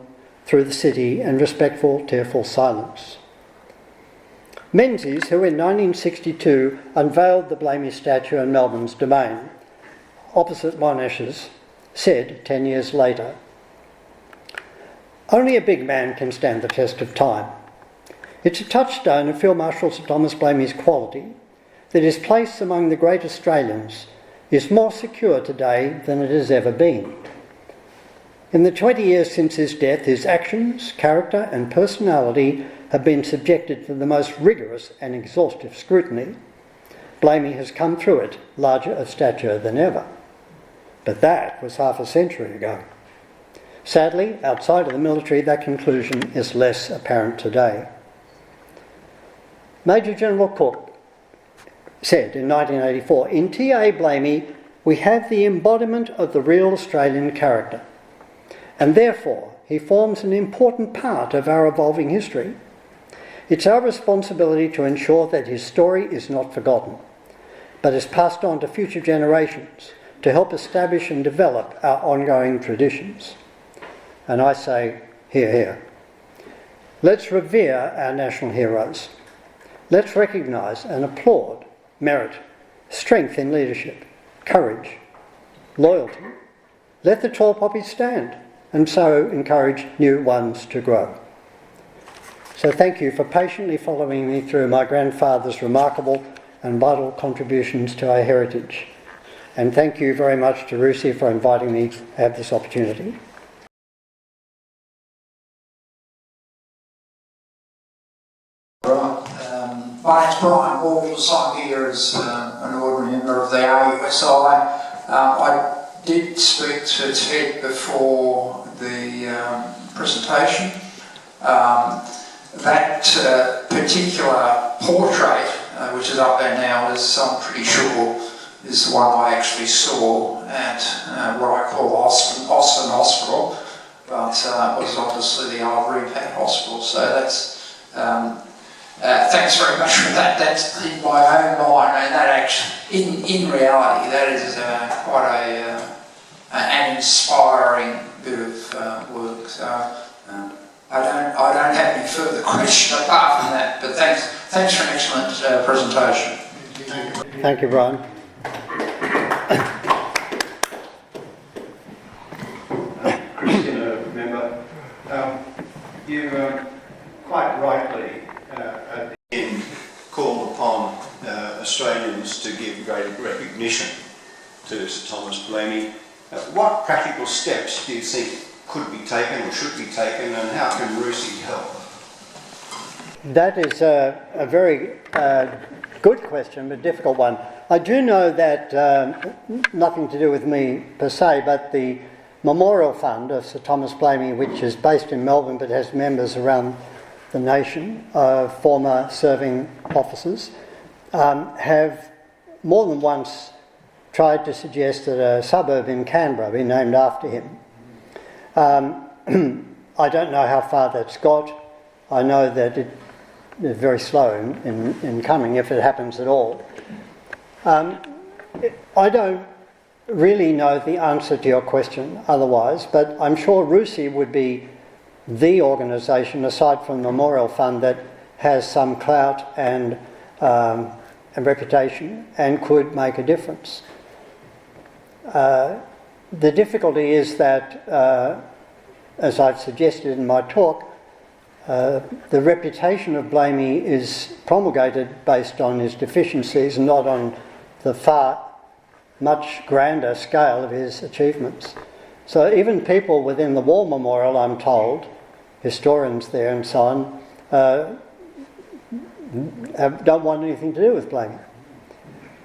through the city in respectful, tearful silence? Menzies, who in 1962 unveiled the Blamey statue in Melbourne's Domain, opposite Monash's, said 10 years later, "Only a big man can stand the test of time. It's a touchstone of Field Marshal Sir Thomas Blamey's quality that his place among the great Australians is more secure today than it has ever been. In the 20 years since his death, his actions, character and personality have been subjected to the most rigorous and exhaustive scrutiny. Blamey has come through it larger of stature than ever." But that was half a century ago. Sadly, outside of the military, that conclusion is less apparent today. Major General Cook said in 1984, "In T.A. Blamey, we have the embodiment of the real Australian character, and therefore he forms an important part of our evolving history. It's our responsibility to ensure that his story is not forgotten, but is passed on to future generations to help establish and develop our ongoing traditions." And I say, hear, hear. Let's revere our national heroes. Let's recognise and applaud merit, strength in leadership, courage, loyalty. Let the tall poppies stand and so encourage new ones to grow. So thank you for patiently following me through my grandfather's remarkable and vital contributions to our heritage. And thank you very much to Rusi for inviting me to have this opportunity. My name's Brian Walls. I'm here as an ordinary member of the RUSI. I did speak to Ted before the presentation. That particular portrait, which is up there now, is I'm pretty sure is the one I actually saw at what I call Austin Hospital, but it was obviously the old Repat Hospital. So that's thanks very much for that. That's in my own mind, and that actually, in reality, that is quite an inspiring bit of work. So I don't have any further questions apart from that. But thanks for an excellent presentation. Thank you, Brian. Member, you quite rightly at the end called upon Australians to give greater recognition to Sir Thomas Blamey. What practical steps do you think could be taken or should be taken, and how can Rusi help? That is a very good question, but difficult one. I do know that, nothing to do with me per se, but the Memorial Fund of Sir Thomas Blamey, which is based in Melbourne but has members around the nation of former serving officers, have more than once tried to suggest that a suburb in Canberra be named after him. I don't know how far that's got. I know that it is very slow in coming, if it happens at all. I don't really know the answer to your question otherwise, but I'm sure Rusi would be the organisation, aside from the Memorial Fund, that has some clout and reputation and could make a difference. The difficulty is that, as I've suggested in my talk, the reputation of Blamey is promulgated based on his deficiencies, not on the far much grander scale of his achievements. So even people within the War Memorial, I'm told, historians there and so on, don't want anything to do with Blamey.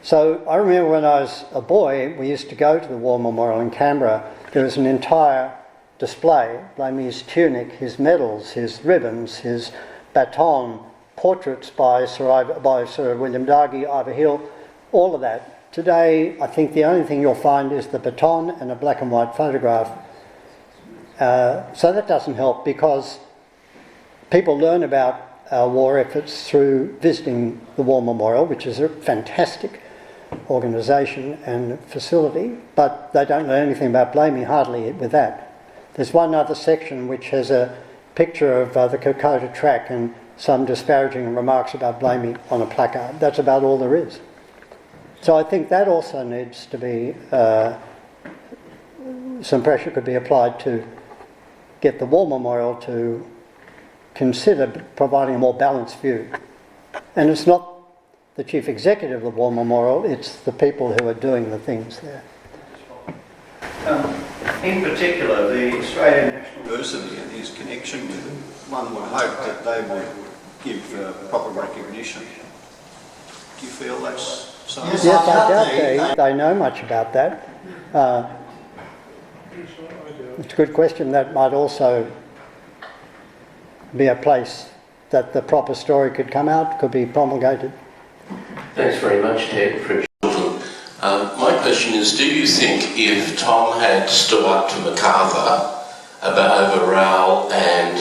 So I remember when I was a boy, we used to go to the War Memorial in Canberra. There was an entire display, Blamey's tunic, his medals, his ribbons, his baton, portraits by Sir William Dargie, Ivor Hill, all of that. Today, I think the only thing you'll find is the baton and a black and white photograph. So that doesn't help, because people learn about our war efforts through visiting the War Memorial, which is a fantastic organisation and facility, but they don't know anything about Blamey, hardly with that. There's one other section which has a picture of the Kokoda track and some disparaging remarks about Blamey on a placard. That's about all there is. So I think that also needs to be, some pressure could be applied to get the War Memorial to consider providing a more balanced view. And it's not the chief executive of the War Memorial, it's the people who are doing the things there. In particular, the Australian National University and his connection with it, one would hope that they would give proper recognition. Do you feel that's so? Yes, I doubt they know much about that. It's a good question. That might also be a place that the proper story could come out, could be promulgated. Thanks very much, Ted, for my question is, do you think if Tom had stood up to MacArthur over Rowell and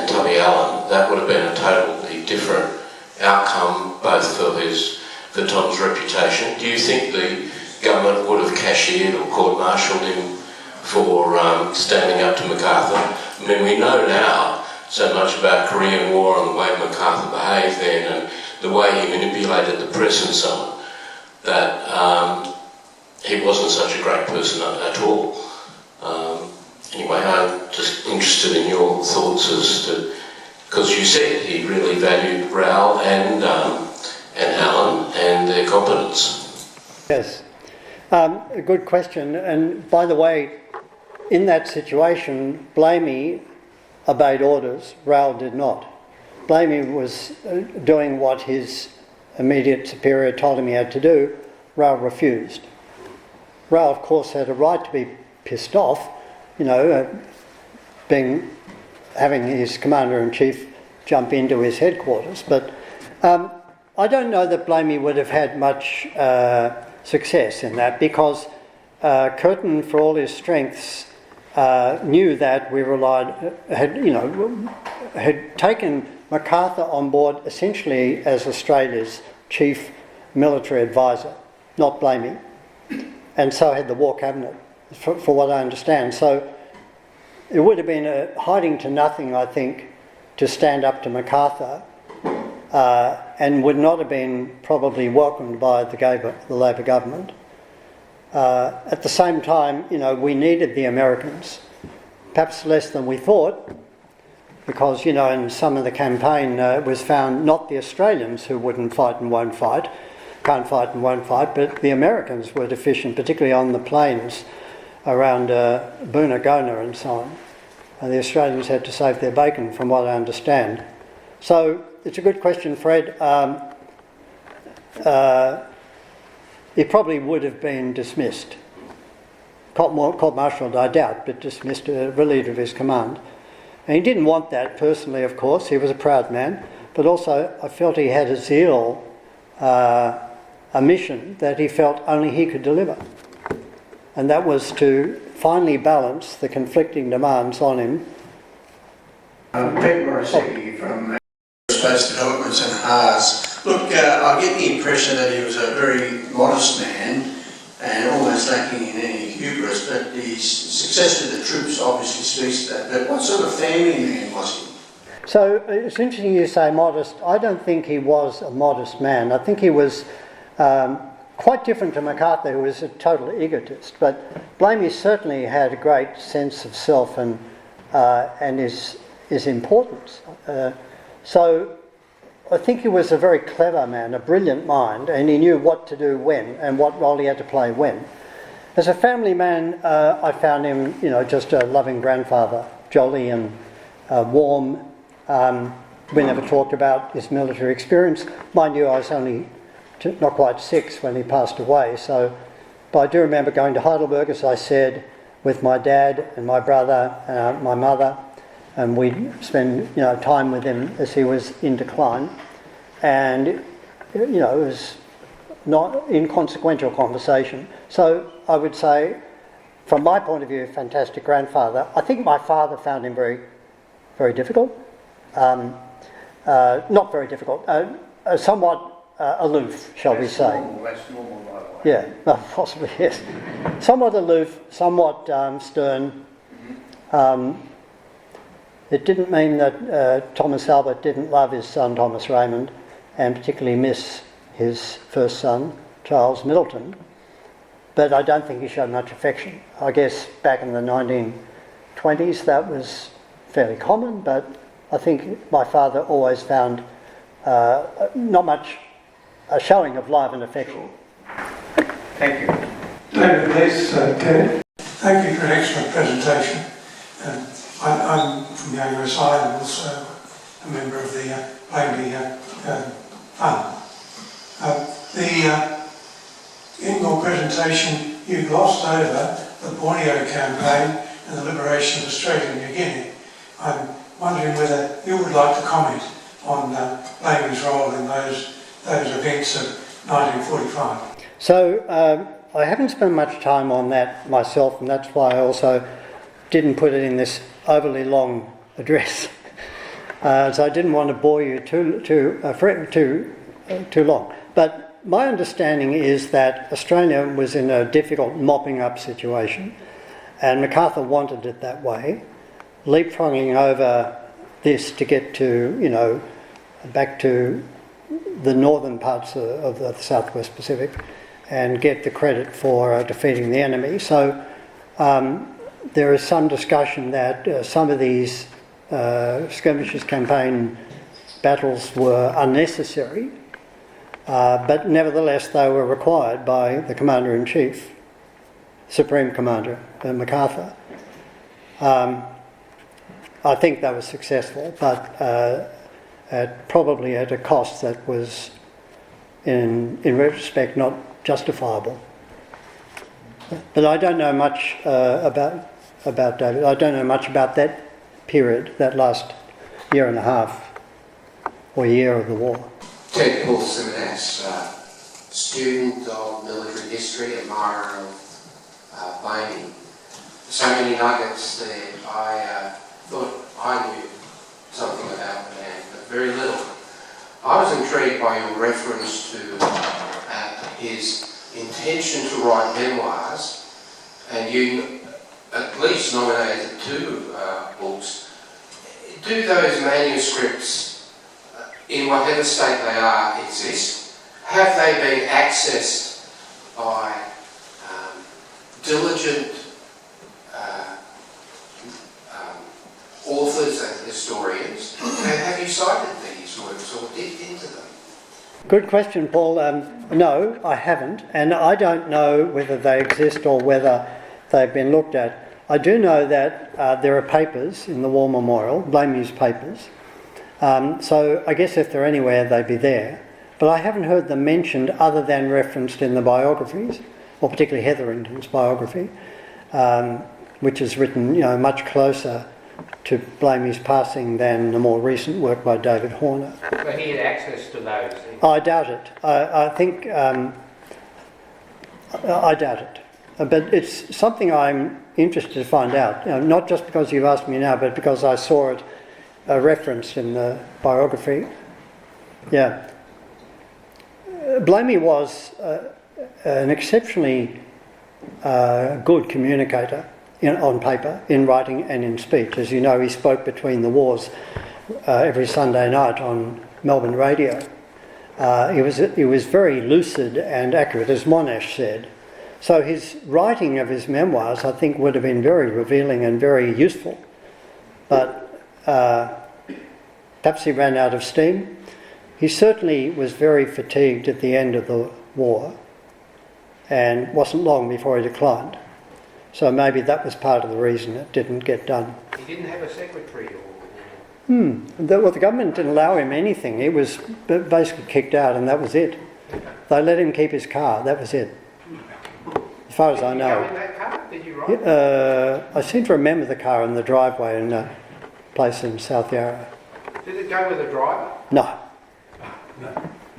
Tubby Allen, that would have been a totally different outcome, both for Tom's reputation? Do you think the government would have cashiered or court-martialed him for standing up to MacArthur? I mean, we know now so much about Korean War and the way MacArthur behaved then and the way he manipulated the press and so on, that he wasn't such a great person at all. Anyway, I'm just interested in your thoughts as to, because you said he really valued Rowell and Allen and their competence. Yes, a good question. And by the way, in that situation, Blamey obeyed orders, Rowell did not. Blamey was doing what his immediate superior told him he had to do. Rowell refused. Rowell, of course, had a right to be pissed off, having his commander-in-chief jump into his headquarters. But I don't know that Blamey would have had much success in that, because Curtin, for all his strengths, knew that we had taken MacArthur on board essentially as Australia's chief military advisor, not Blamey, and so had the War Cabinet, for what I understand. So it would have been a hiding to nothing, I think, to stand up to MacArthur, and would not have been probably welcomed by the Labor government. At the same time, we needed the Americans, perhaps less than we thought, because, in some of the campaign it was found not the Australians who wouldn't fight and won't fight, can't fight and won't fight, but the Americans were deficient, particularly on the plains around Boonagona and so on. And the Australians had to save their bacon, from what I understand. So it's a good question, Fred. It probably would have been dismissed. Court-martialed, I doubt, but dismissed, relieved of his command. And he didn't want that personally, of course. He was a proud man. But also, I felt he had a zeal, a mission that he felt only he could deliver. And that was to finally balance the conflicting demands on him. Pete Morrissey from Space Developments and Haas. Look, I get the impression that he was a very modest man and almost lacking in any hubris, but his success with the troops obviously speaks to that. But what sort of family man was he? So it's interesting you say modest. I don't think he was a modest man. I think he was quite different to MacArthur, who was a total egotist. But Blamey certainly had a great sense of self and his importance. So I think he was a very clever man, a brilliant mind, and he knew what to do when and what role he had to play when. As a family man, I found him, just a loving grandfather, jolly and warm. We never talked about his military experience. Mind you, I was only not quite 6 when he passed away. But I do remember going to Heidelberg, as I said, with my dad and my brother, my mother, and we'd spend time with him as he was in decline. And it was not inconsequential conversation. So I would say, from my point of view, fantastic grandfather. I think my father found him very, very difficult. Not very difficult, somewhat aloof, shall we say. That's normal, by the way. Yeah, possibly, yes. Somewhat aloof, somewhat stern. It didn't mean that Thomas Albert didn't love his son Thomas Raymond, and particularly miss his first son, Charles Middleton. But I don't think he showed much affection. I guess back in the 1920s that was fairly common, but I think my father always found not much a showing of love and affection. Thank you. David, please, Ted. Thank you for an excellent presentation. I'm from the USI and also a member of the Blamey Fund. In your presentation, you glossed over the Borneo campaign and the liberation of Australia and New Guinea. I'm wondering whether you would like to comment on Blamey's role in those events of 1945. So I haven't spent much time on that myself, and that's why I also didn't put it in this overly long address. So I didn't want to bore you too long. But my understanding is that Australia was in a difficult mopping up situation, and MacArthur wanted it that way, leapfrogging over this to get to, back to the northern parts of the Southwest Pacific and get the credit for defeating the enemy. So there is some discussion that some of these skirmishes, campaign battles were unnecessary, but nevertheless they were required by the Commander-in-Chief, Supreme Commander, MacArthur. I think they were successful, but probably at a cost that was, in retrospect, not justifiable. But I don't know much about David. I don't know much about that period, that last year and a half or year of the war. Ted Paul Simonas, student of military history, admirer of Blamey. So many nuggets there. I thought I knew something about the man, but very little. I was intrigued by your reference to his intention to write memoirs, and you at least nominated 2 books. Do those manuscripts, in whatever state they are, exist? Have they been accessed by diligent authors and historians? And have you cited these works or dipped into them? Good question, Paul. No, I haven't, and I don't know whether they exist or whether they've been looked at. I do know that there are papers in the War Memorial, Blamey's papers, so I guess if they're anywhere they'd be there, but I haven't heard them mentioned other than referenced in the biographies, or particularly Hetherington's biography, which is written much closer to Blamey's passing than the more recent work by David Horner. But he had access to those. I doubt it. I think I doubt it. But it's something I'm interested to find out. Not just because you've asked me now, but because I saw it referenced in the biography. Yeah. Blamey was an exceptionally good communicator on paper, in writing and in speech. As you know, he spoke between the wars every Sunday night on Melbourne radio. He was very lucid and accurate, as Monash said. So his writing of his memoirs, I think, would have been very revealing and very useful. But perhaps he ran out of steam. He certainly was very fatigued at the end of the war, and wasn't long before he declined. So maybe that was part of the reason it didn't get done. He didn't have a secretary or... The government didn't allow him anything. He was basically kicked out, and that was it. They let him keep his car, that was it. As far as I know. Did you go in that car? Did you ride? I seem to remember the car in the driveway in a place in South Yarra. Did it go with a driver? No.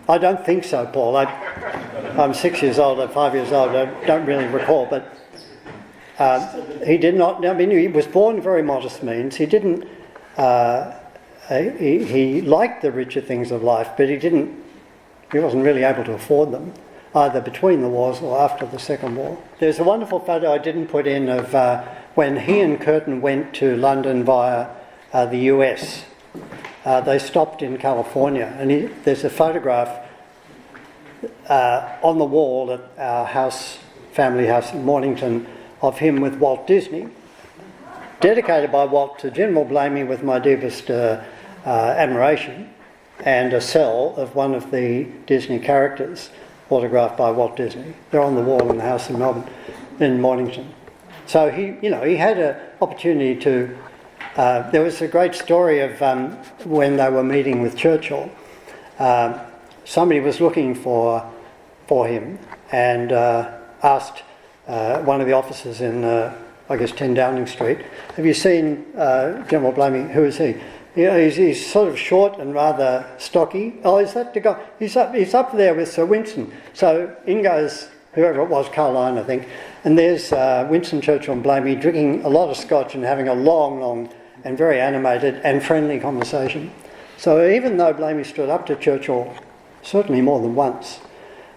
I don't think so, Paul. I'm 6 years old, I'm 5 years old, I don't really recall, but he did not, I mean, he was born very modest means. He didn't, he liked the richer things of life, but he wasn't really able to afford them, either between the wars or after the Second War. There's a wonderful photo I didn't put in of when he and Curtin went to London via the US. They stopped in California, and there's a photograph on the wall at our house, family house in Mornington, of him with Walt Disney, dedicated by Walt to General Blamey with my deepest admiration, and a cell of one of the Disney characters autographed by Walt Disney. They're on the wall in the house in Melbourne, in Mornington. So he had an opportunity to. There was a great story of when they were meeting with Churchill. Somebody was looking for him and asked one of the officers in, I guess, 10 Downing Street, "Have you seen General Blamey? Who is he?" Yeah, he's sort of short and rather stocky. "Oh, is that the guy? He's up there with Sir Winston." So in goes whoever it was, Caroline, I think, and there's Winston Churchill and Blamey drinking a lot of scotch and having a long and very animated and friendly conversation. So even though Blamey stood up to Churchill certainly more than once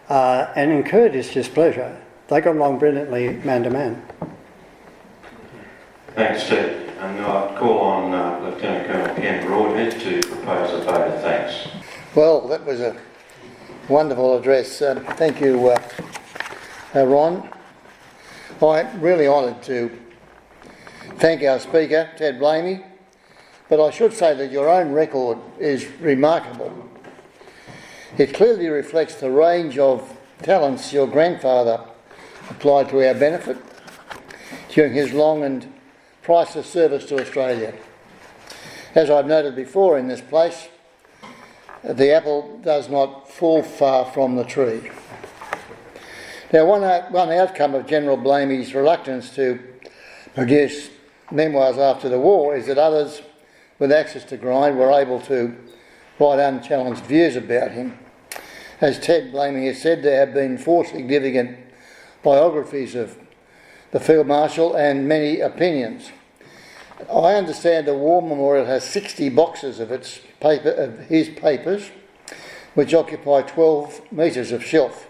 and incurred his displeasure, they got along brilliantly man to man. Thanks, Ted. And now I call on Lieutenant Colonel Ken Broadhead to propose a vote of thanks. Well, that was a wonderful address. Thank you, Ron. I'm really honoured to thank our speaker, Ted Blamey, but I should say that your own record is remarkable. It clearly reflects the range of talents your grandfather applied to our benefit during his long and priceless service to Australia. As I've noted before in this place, the apple does not fall far from the tree. Now, one outcome of General Blamey's reluctance to produce memoirs after the war is that others with access to grind were able to write unchallenged views about him. As Ted Blamey has said, there have been 4 significant biographies of the Field Marshal and many opinions. I understand the War Memorial has 60 boxes of his papers, which occupy 12 metres of shelf.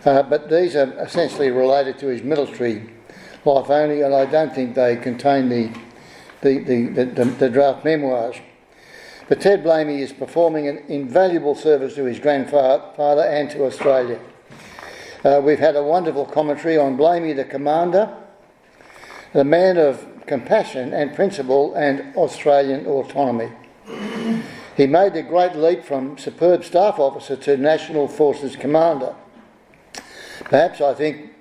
But these are essentially related to his military life only, and I don't think they contain the draft memoirs. But Ted Blamey is performing an invaluable service to his grandfather and to Australia. We've had a wonderful commentary on Blamey the Commander, the man of compassion and principle and Australian autonomy. He made the great leap from superb staff officer to National Forces Commander. Perhaps, I think,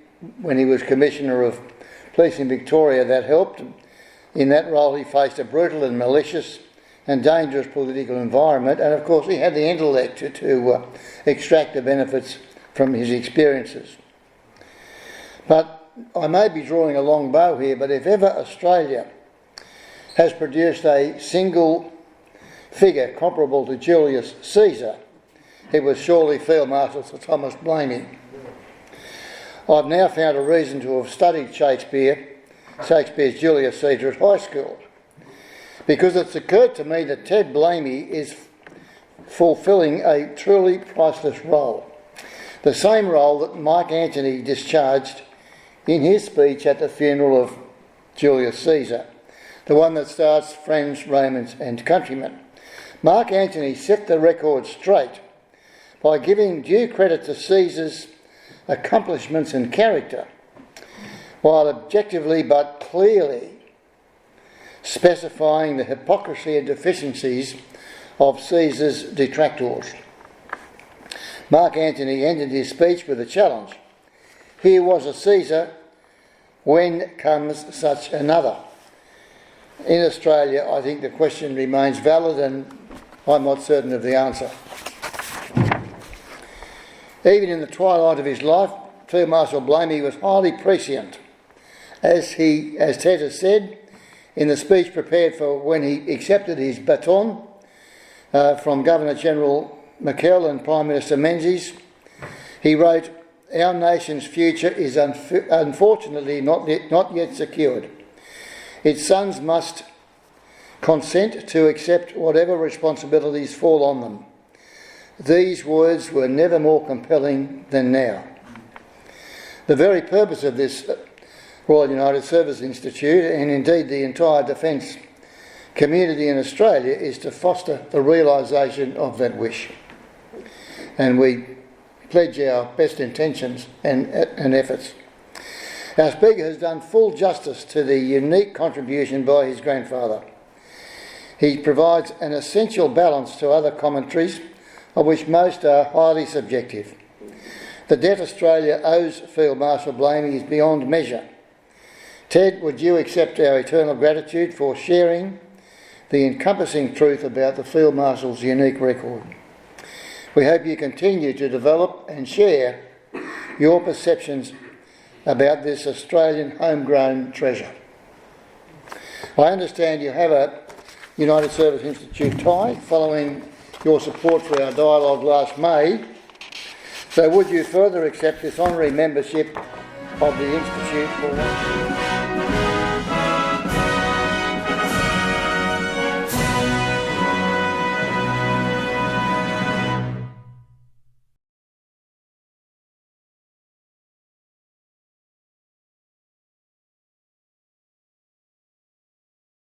when he was Commissioner of Police in Victoria, that helped. In that role he faced a brutal and malicious and dangerous political environment, and of course he had the intellect to extract the benefits from his experiences. But I may be drawing a long bow here, but if ever Australia has produced a single figure comparable to Julius Caesar, it was surely Field Marshal Sir Thomas Blamey. I've now found a reason to have studied Shakespeare's Julius Caesar at high school, because it's occurred to me that Ted Blamey is fulfilling a truly priceless role. The same role that Mike Anthony discharged in his speech at the funeral of Julius Caesar. the one that starts Friends, Romans and Countrymen. Mark Antony set the record straight by giving due credit to Caesar's accomplishments and character, while objectively but clearly specifying the hypocrisy and deficiencies of Caesar's detractors. Mark Antony ended his speech with a challenge. Here was a Caesar, when comes such another? In Australia, I think the question remains valid and I'm not certain of the answer. Even in the twilight of his life, Field Marshal Blamey was highly prescient. As Ted has said, in the speech prepared for when he accepted his baton from Governor-General McKell and Prime Minister Menzies, he wrote, "Our nation's future is unfortunately not yet secured. Its sons must consent to accept whatever responsibilities fall on them." These words were never more compelling than now. The very purpose of this Royal United Service Institute, and indeed the entire defence community in Australia, is to foster the realisation of that wish. And we pledge our best intentions and efforts. Our Speaker has done full justice to the unique contribution by his grandfather. He provides an essential balance to other commentaries, of which most are highly subjective. The debt Australia owes Field Marshal Blamey is beyond measure. Ted, would you accept our eternal gratitude for sharing the encompassing truth about the Field Marshal's unique record? We hope you continue to develop and share your perceptions about this Australian homegrown treasure. I understand you have a United Service Institute tie following your support for our dialogue last May. So would you further accept this honorary membership of the Institute for